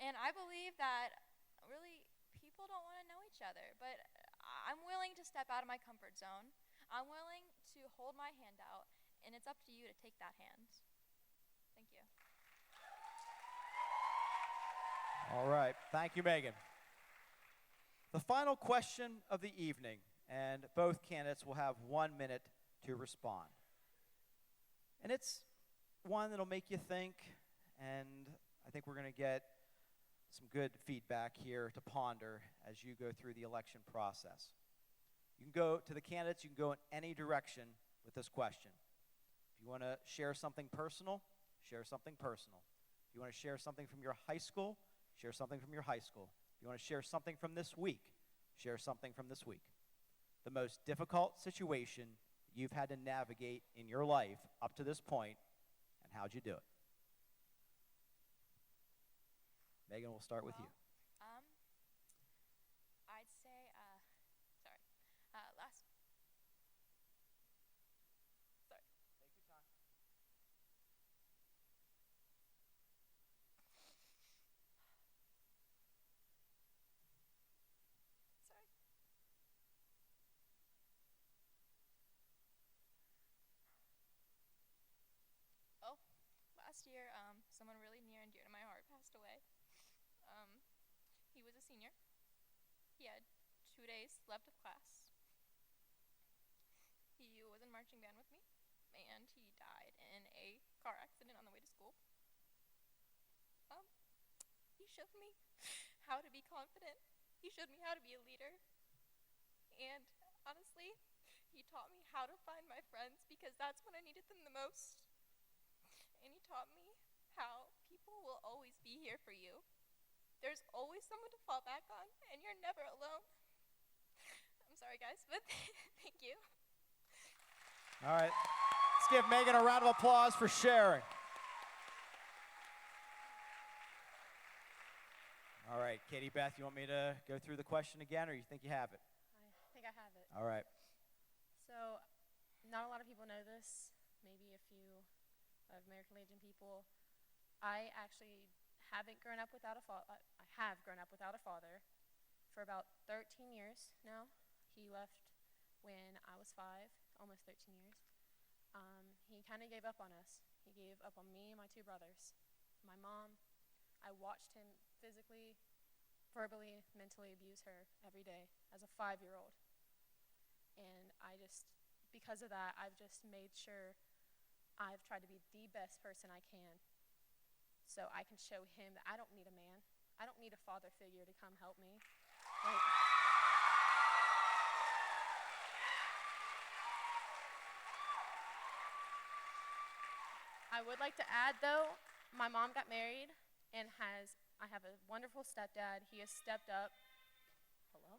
Speaker 15: And I believe that really people don't want to know each other, but I'm willing to step out of my comfort zone. I'm willing to hold my hand out, and it's up to you to take that hand. Thank you.
Speaker 13: All right. Thank you, Megan. The final question of the evening, and both candidates will have 1 minute to respond. And it's one that'll make you think, and I think we're going to get some good feedback here to ponder as you go through the election process. You can go to the candidates, you can go in any direction with this question. If you want to share something personal, share something personal. If you want to share something from your high school, share something from your high school. If you want to share something from this week, share something from this week. The most difficult situation you've had to navigate in your life up to this point, and how'd you do it? Megan, we'll start with you.
Speaker 15: I'd say, last. Sorry.
Speaker 13: Take your time.
Speaker 15: Sorry. Oh, last year, someone really near and dear to my heart passed away. He was a senior. He had 2 days left of class. He was in marching band with me, and he died in a car accident on the way to school. He showed me how to be confident. He showed me how to be a leader. And honestly, he taught me how to find my friends because that's when I needed them the most. And he taught me how people will always be here for you. There's always someone to fall back on, and you're never alone. I'm sorry, guys, but thank you.
Speaker 13: All right. Let's give Megan a round of applause for sharing. All right, Katie Beth, you want me to go through the question again, or you think you have it?
Speaker 14: I think I have it.
Speaker 13: All right.
Speaker 14: So, not a lot of people know this, maybe a few of American Legion people. I actually haven't grown up without a father. I have grown up without a father for about 13 years now. He left when I was 5, almost 13 years. He kind of gave up on us. He gave up on me and my 2 brothers. My mom, I watched him physically, verbally, mentally abuse her every day as a 5-year-old. And because of that, I've just made sure I've tried to be the best person I can so I can show him that I don't need a man. I don't need a father figure to come help me. I would like to add, though, my mom got married and I have a wonderful stepdad. He has stepped up. Hello?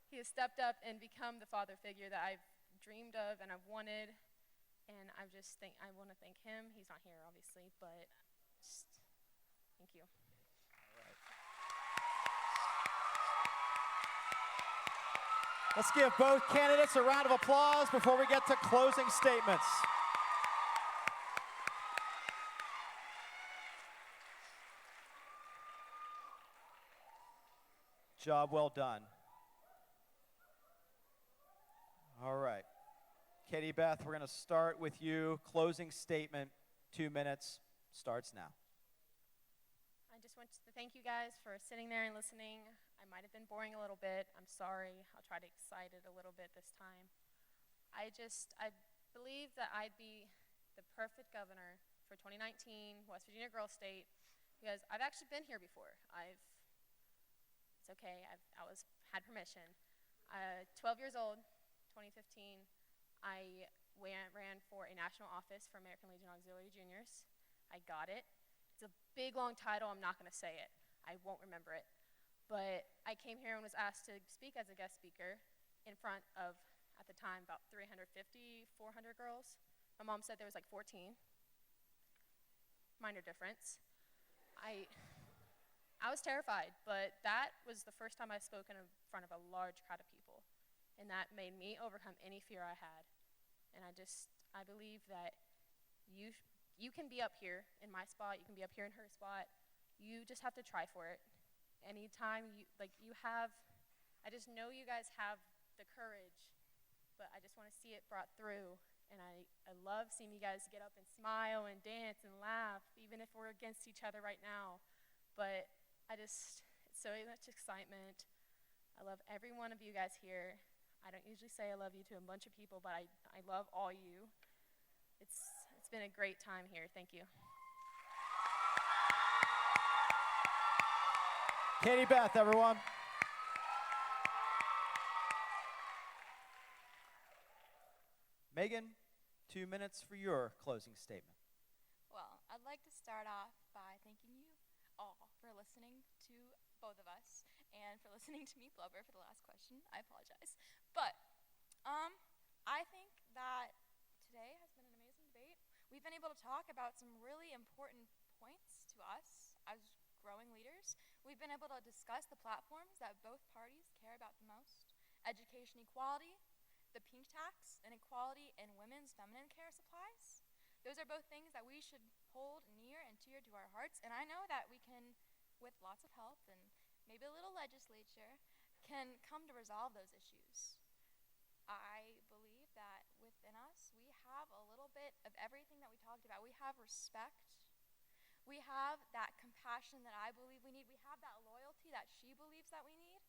Speaker 14: He has stepped up and become the father figure that I've dreamed of and I've wanted. And I want to thank him. He's not here, obviously, but just thank you.
Speaker 13: Let's give both candidates a round of applause before we get to closing statements. Job well done. All right. Katie Beth, we're going to start with you. Closing statement, 2 minutes, starts now.
Speaker 14: I just want to thank you guys for sitting there and listening. I might have been boring a little bit. I'm sorry. I'll try to excite it a little bit this time. I believe that I'd be the perfect governor for 2019 West Virginia Girls State because I've actually been here before. It's okay. Had permission. 12 years old, 2015. I ran for a national office for American Legion Auxiliary Juniors. I got it. It's a big, long title. I'm not going to say it. I won't remember it. But I came here and was asked to speak as a guest speaker in front of, at the time, about 350, 400 girls. My mom said there was like 14. Minor difference. I was terrified, but that was the first time I spoke in front of a large crowd of people. And that made me overcome any fear I had. And I believe that you can be up here in my spot, you can be up here in her spot. You just have to try for it. Anytime I just know you guys have the courage, but I just want to see it brought through. And I love seeing you guys get up and smile and dance and laugh, even if we're against each other right now. But it's so much excitement. I love every one of you guys here. I don't usually say I love you to a bunch of people, but I love all you. It's been a great time here. Thank you.
Speaker 13: Katie Beth, everyone. Megan, 2 minutes for your closing statement.
Speaker 15: Well, I'd like to start off by thanking you all for listening to both of us and for listening to me blubber for the last question. I apologize. But I think that today has been an amazing debate. We've been able to talk about some really important points to us as growing leaders. We've been able to discuss the platforms that both parties care about the most: education equality, the pink tax, and equality in women's feminine care supplies. Those are both things that we should hold near and dear to our hearts, and I know that we can, with lots of help and maybe a little legislature, can come to resolve those issues. I believe that within us, we have a little bit of everything that we talked about. We have respect. We have that compassion that I believe we need. We have that loyalty that she believes that we need.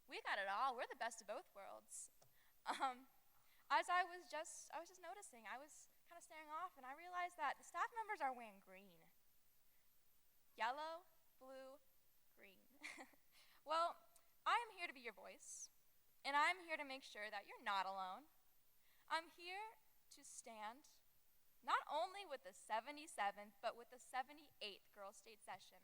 Speaker 15: We got it all. We're the best of both worlds. As I was just noticing, I was kind of staring off, and I realized that the staff members are wearing green. Yellow, blue, green. Well, I am here to be your voice, and I'm here to make sure that you're not alone. I'm here to stand not only with the 77th, but with the 78th Girls State session.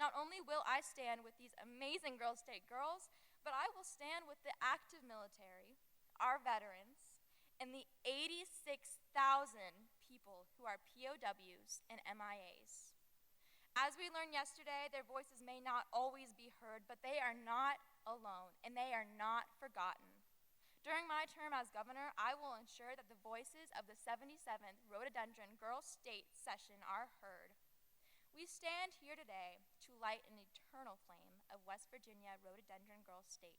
Speaker 15: Not only will I stand with these amazing Girls State girls, but I will stand with the active military, our veterans, and the 86,000 people who are POWs and MIAs. As we learned yesterday, their voices may not always be heard, but they are not alone, and they are not forgotten. During my term as governor, I will ensure that the voices of the 77th Rhododendron Girls State session are heard. We stand here today to light an eternal flame of West Virginia Rhododendron Girls State.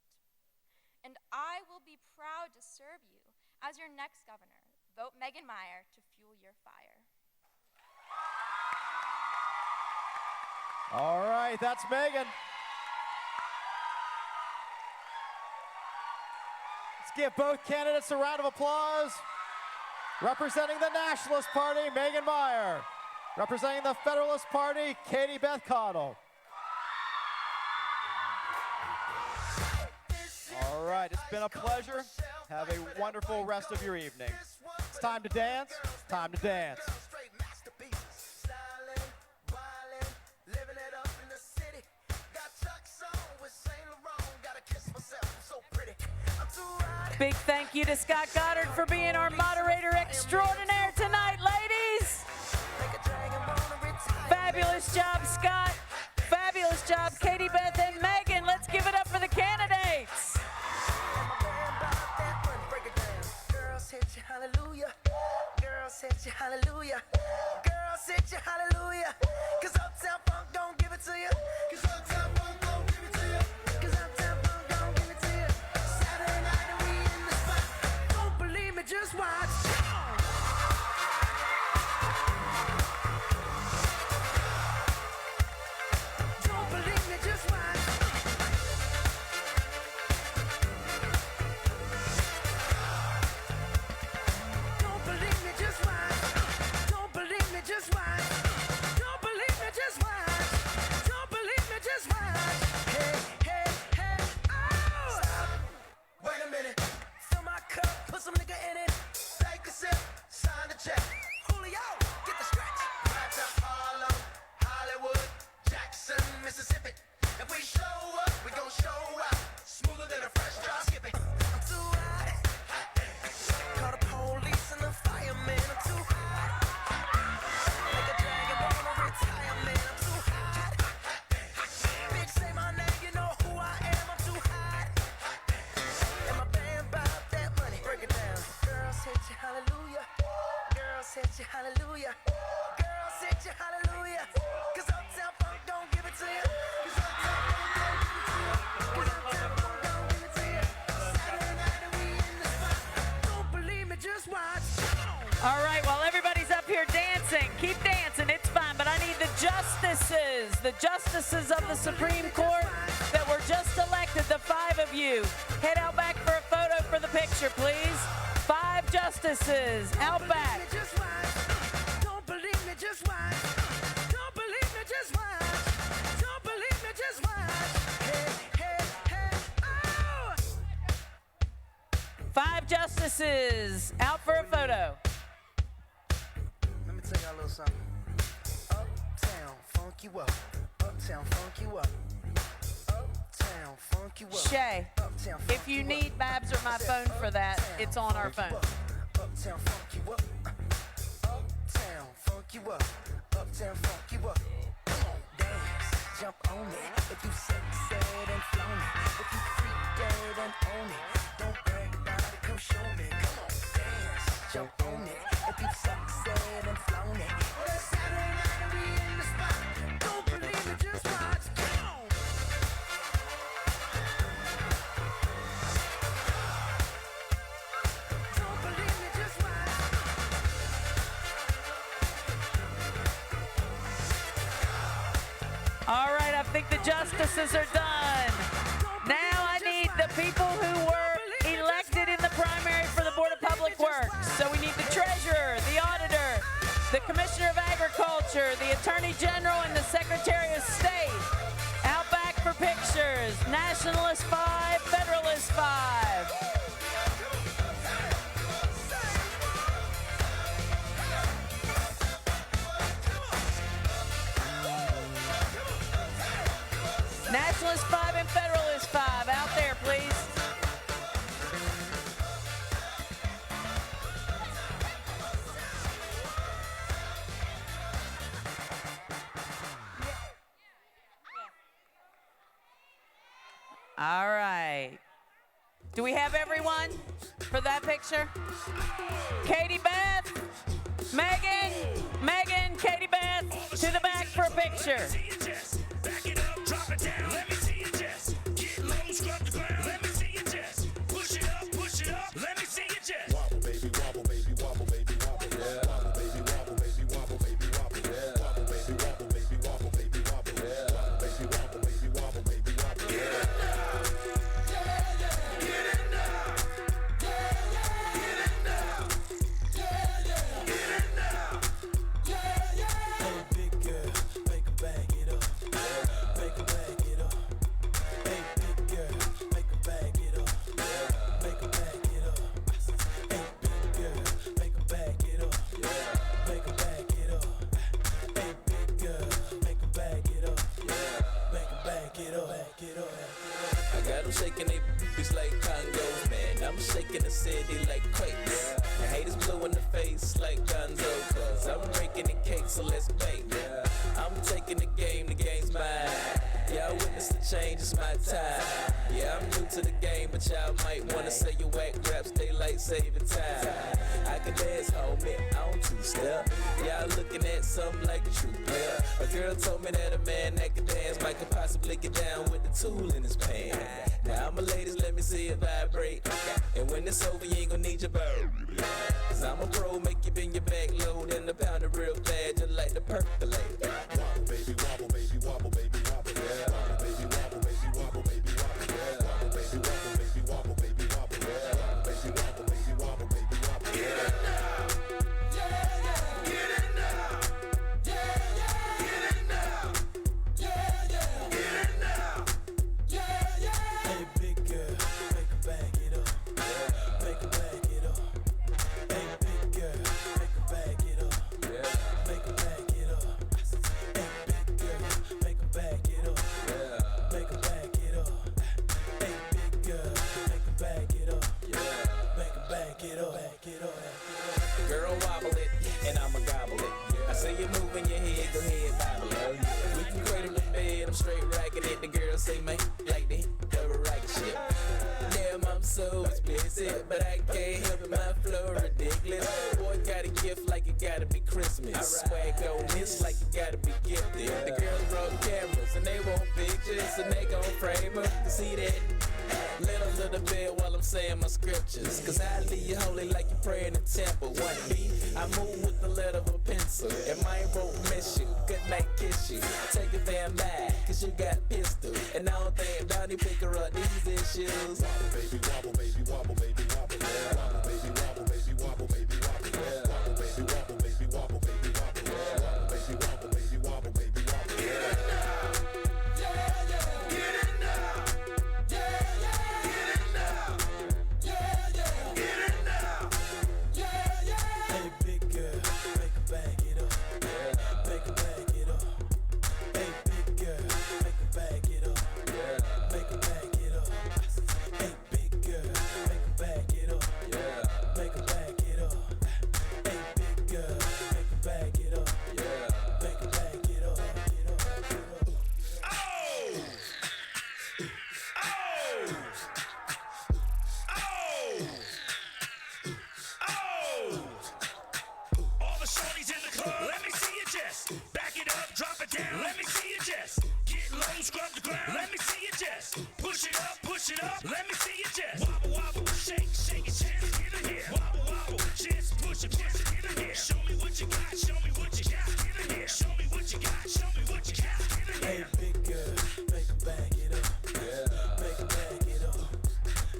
Speaker 15: And I will be proud to serve you as your next governor. Vote Megan Meier to fuel your fire.
Speaker 13: All right, that's Megan. Let's give both candidates a round of applause. Representing the Nationalist Party, Megan Meier. Representing the Federalist Party, Katie Beth Cottle. All right, it's been a pleasure. Have a wonderful rest of your evening. It's time to dance. It's time to dance.
Speaker 10: Big thank you to Scott Goddard for being our moderator extraordinaire tonight, ladies. Fabulous job, Scott. Fabulous job, Katie Beth and Megan. Let's give it up for the candidates.
Speaker 16: Girls hit you hallelujah. Girls hit you hallelujah. Girls hit you hallelujah. 'Cause Uptown Funk don't give it to you. 'Cause Uptown Funk don't give it to you. 'Cause Uptown Funk don't give it to you. Saturday night and we in the spot. Don't believe me, just watch.
Speaker 10: the justices of the Supreme Court that were just elected, the 5 of you. Head out back for a photo for the picture, please. 5 justices, out back.
Speaker 16: Don't believe me, just watch. Don't believe me, just watch. Don't believe me, just watch. Hey, hey, hey, oh!
Speaker 10: 5 justices, out for a photo.
Speaker 16: Let me tell y'all a little something. Uptown, funk you up. Uptown, funk you up. Uptown, funk you up.
Speaker 10: Shay, if you need Babs or my phone for that, it's on our phone.
Speaker 16: Uptown, funk you up. Uptown, funk you up. Uptown, funk you up. Come on, dance, jump on it. If you sexed and flown it. If you freaked dead and own it. Don't brag about it, come show me. Come on, dance, jump on it. If you sexed and flown it. Well, it's Saturday night and we in the spot. Don't believe it, just watch. Come on. Don't believe me, just watch.
Speaker 10: All right, I think the justices are done. Now I need the people who were elected in the primary for the Board of Public Works. So we need the treasurer, the auditor, the commissioner of agriculture, the attorney general, and the secretary of state. Out back for pictures. Nationalist 5, Federalist 5. Nationalist 5 and Federalist 5, out there, please. All right. Do we have everyone for that picture? Katie Beth, Megan, Katie Beth, to the back for a picture.
Speaker 17: Back it up, drop it down, let me see you just get low, scrub the ground, let me see you just push it up, let me see you just wobble, baby, wobble, baby, wobble, baby, wobble, yeah. Wobble, baby, wobble, baby, wobble, baby, wobble, yeah. Wobble, baby, wobble, baby, wobble, baby, wobble, yeah. Wobble, baby, wobble, baby, wobble, baby, wobble, yeah. Get it now, get it now, get it now, get it now. Hey, big girl, make a bag it up. Make a bag it up. Hey, big girl, make a bag it up. Make a bag it up. Hey, big girl, make a bag it up. Make a bag it up. Hey, big girl, make a bag it up. Make a bag it up.
Speaker 18: I got them shaking they boobies like Congos, man. I'm shaking the city like quakes. The haters blue in the face like Gonzo, cause I'm breaking the cake, so let's bake. I'm taking the game's mine. Y'all witness the change, it's my time. Yeah, I'm new to the game, but y'all might wanna say your whack raps, daylight saving time. I can dance, homie, on 2-step. Y'all looking at something like a true player. A girl told me that a man that can dance might could possibly get down with the tool in his pants. Now, my ladies, let me see it vibrate. And when it's over, you ain't gonna need your bird. Cause I'm a pro, make you bend your back low, then the pound it real bad, just like the percolate.
Speaker 17: Wobble, baby, wobble, baby, wobble, baby, wobble, yeah. Wobble, baby, wobble, baby, wobble, baby, wobble, yeah. Wobble, baby, wobble, baby, wobble, baby, wobble, yeah. Wobble, baby, wobble, baby, wobble, baby, wobble, yeah. Get it now, get it now, get it now, get it now. Hey, big girl, make a bag it up, make a bag it up. Hey, big girl, make a bag it up, make a bag it up. Hey, big girl, make a bag it up, make a bag it up. Hey, big girl, make a bag it up, make a bag it up.
Speaker 18: Girl, wobble it, and I'ma gobble it. I say you moving your head, go ahead, bobble it. We can cradle the bed, I'm straight racking it. The girls say, man, like they double racket shit. Damn, I'm so explicit, but I can't help it, my flow ridiculous. Boy, got a gift like it gotta be Christmas. Swag on this like it gotta be gifted. The girls brought cameras, and they want pictures, and they gon' frame them to see that. Little bit while I'm saying my scriptures. Cause I leave you holy like you pray in the temple. 1B, I move with the letter of a pencil. If mine won't miss you, good night kiss you. Take a damn she got pistol. And I don't think Donnie pick her up knees and shoes.
Speaker 17: Wobble, baby, wobble, baby, wobble, baby, wobble. Yeah. Wobble, baby, wobble, baby, wobble, baby, wobble. Yeah. Wobble, baby, wobble, baby, wobble, baby, wobble. Yeah. Wobble, baby, wobble, baby, wobble, baby, wobble. Get it now. Yeah, yeah. Get it now. Yeah, yeah. Get it now. Yeah, yeah. Get it now. Yeah, yeah.
Speaker 18: Hey, big girl, make her bag it up. Yeah. Make her bag it up. Hey, big girl, make her bag it up. Yeah. Make her bag it up. Hey, big girl, make her bag it up. Yeah. Make her bag it up. Hey, big girl, make her bag it up. Yeah. Make her bag it up. Get up, get up.
Speaker 17: Oh! Oh! Oh! Oh! All the shorties in the club, let me see you just back it up, drop it down. Let me see you just get low, scrub the ground. Let me see you just push it up, push it up. Let me see you just wobble, wobble, shake, shake it, just get in here. Wobble, wobble, just push it, get in here. Show me what you got, show me what you got, get in here. Show me what you got, show me what you got, get in
Speaker 18: Hey,
Speaker 17: here.
Speaker 18: big girl, make her bag it up. Yeah. Make her bag it up.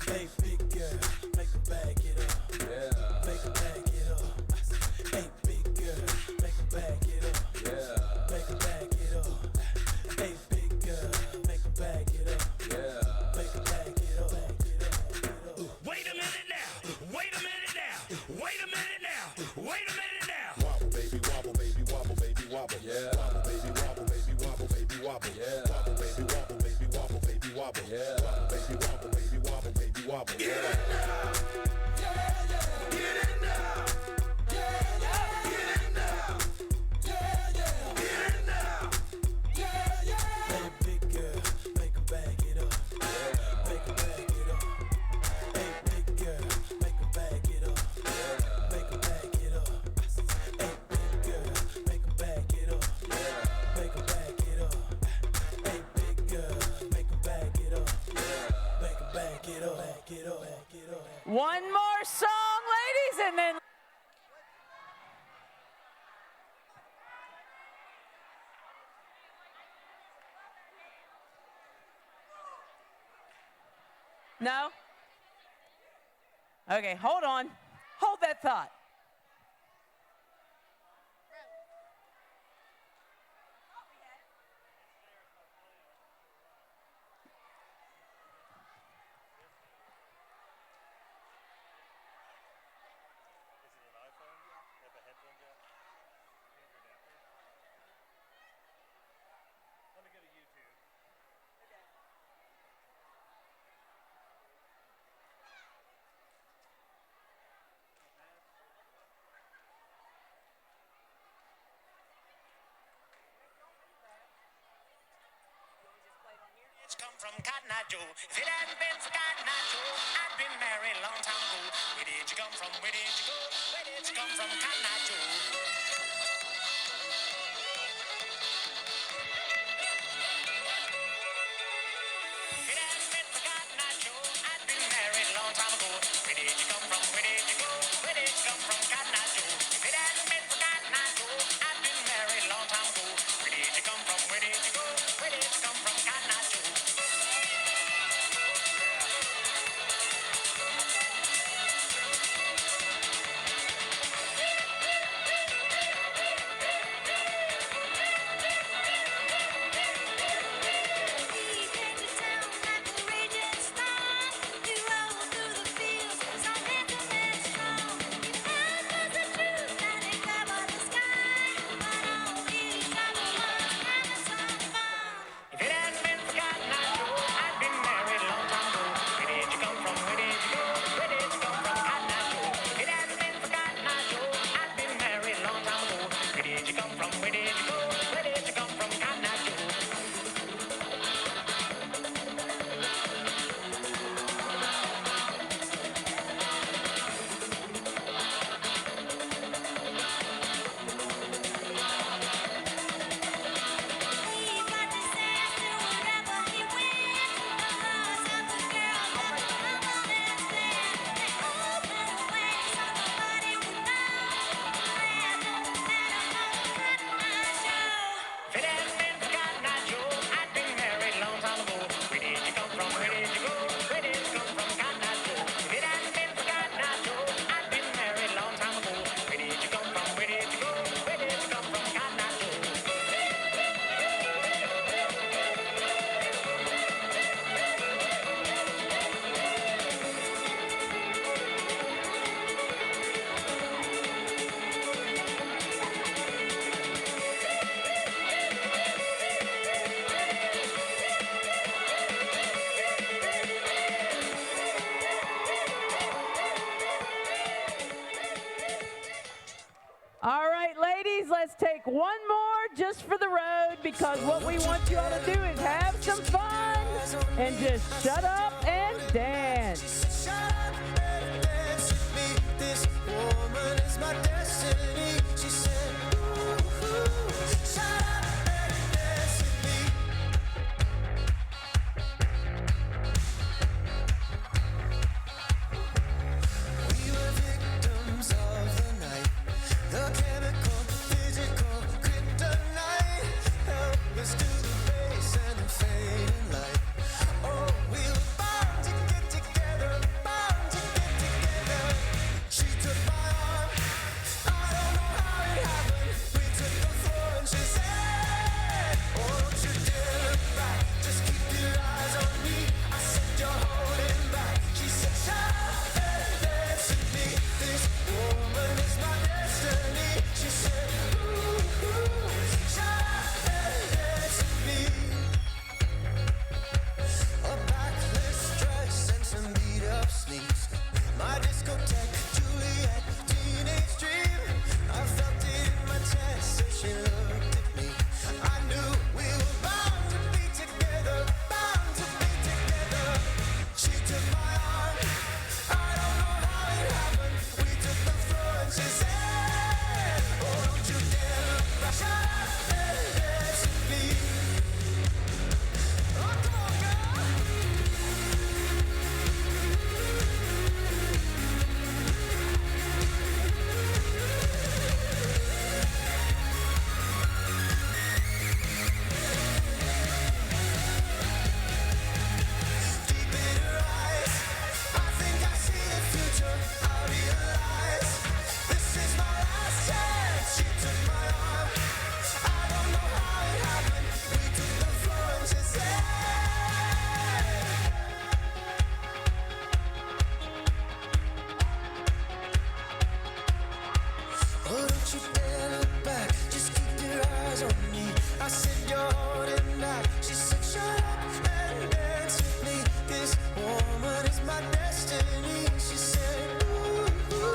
Speaker 18: Hey, big girl, make her bag it up. Yeah. Make her bag it up. Hey, big girl, make her bag it up. Yeah. Make her bag it up. Hey, big girl, make her bag it up. Yeah. Make her bag it up.
Speaker 17: Wait a minute now, wait a minute now, wait a minute now, wait a minute now.
Speaker 18: Wobble, baby, wobble, baby, wobble, baby, wobble. Yeah. Wobble, baby, wobble, baby, wobble, baby, wobble. Yeah. Wobble, baby, wobble, baby, wobble, baby, wobble. Yeah. Wobble, baby, wobble, baby, wobble, baby, wobble.
Speaker 17: Get it now, yeah, yeah. Get it now, yeah, yeah. Get it now, yeah, yeah. Get it now, yeah, yeah.
Speaker 18: Hey, big girl, make her bag it up. Yeah. Make her bag it up. Hey, big girl, make her bag it up. Yeah. Make her bag it up. Hey, big girl, make her bag it up. Yeah. Make her bag it up. Hey, big girl, make her bag it up. Yeah. Make her bag it up. Bag it up. Bag it up.
Speaker 10: One more song, ladies, and then. No? Okay, hold on. Hold that thought.
Speaker 16: It's come from Cotton Eye Joe. If it hadn't been for Cotton Eye Joe, I'd been married a long time ago. Where did you come from? Where did you go? Where did you come from, Cotton Eye Joe? If it hadn't been for Cotton Eye Joe, I'd been married a long time ago. Where did you come from? Where did you go? Where did you come from, Cotton Eye Joe? If it hadn't been for Cotton Eye Joe, I'd been married a long time ago. Where did you come from? Where did you go? Where did you come from, Cotton Eye Joe?
Speaker 10: one more just for the road, because what we want you all to do is have some fun and just shut up and dance.
Speaker 16: Shut up and dance with me. This woman is my destiny. She said, ooh, shut up and dance with me. We were victims of the night. The chemical, physical, kryptonite. Help us to the base and the fading light. Oh, we were bound to get together, bound to get together. She took my arm, I don't know how it happened. We took the floor and she said, oh, don't you dare look back, just keep your eyes on me. I said, you're holding back. She said, shut up and dance with me. This woman is my destiny. She said, ooh, shut up and dance with me. A backless dress and some beat-up sneaks. My discotheque, Juliet, teenage dream. I felt it in my chest as she looked at me. I knew we were bound to be together, bound to be together. She took my arm, I don't know how it happened. We took the floor and she said, oh, don't you dare look back. Shut up and dance with me. Oh, come on, girl. Deep in her eyes, I think I see the future. I realize this is my last chance. She took my arm, I don't know how it happened. We took the floor and she said, oh, don't you dare look back, just keep your eyes on me. I said, you're holding back. She said, shut up and dance with me. This woman is my destiny. She said, ooh,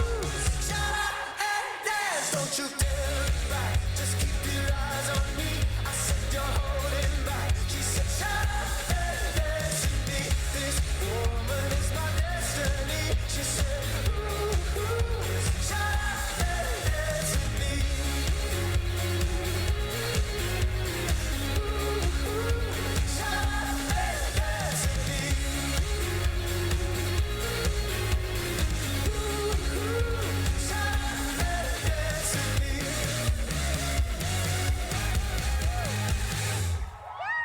Speaker 16: shut up and dance. Don't you dare look back, just keep your eyes on me. I said, you're holding back. She said, shut up and dance with me. This woman is my destiny. She said, ooh, shut up and dance with me. Shut up and dance with me. Shut up and dance with me.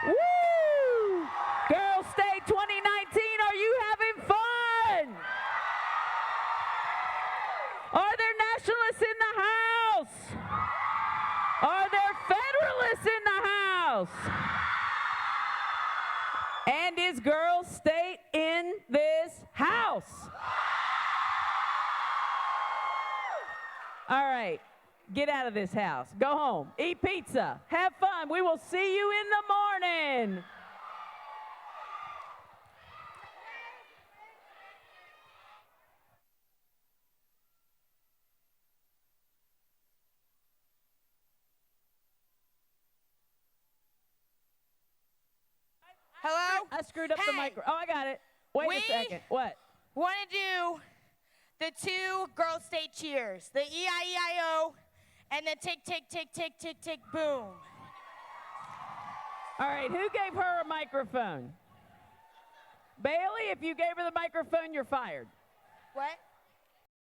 Speaker 10: Woo! Girls Day 2019, are you having fun? Are there nationalists in the house? Are there federalists in the house? And is Girls State in this house? All right, get out of this house. Go home. Eat pizza. Have fun. We will see you in the morning.
Speaker 19: Hello?
Speaker 10: I screwed up the micro. Oh, I got it. Wait a second. What?
Speaker 19: Want to do the two Girls State cheers, the E-I-E-I-O and the tick, tick, tick, tick, tick, tick, boom.
Speaker 10: All right, who gave her a microphone? Bailey, if you gave her the microphone, you're fired.
Speaker 19: What?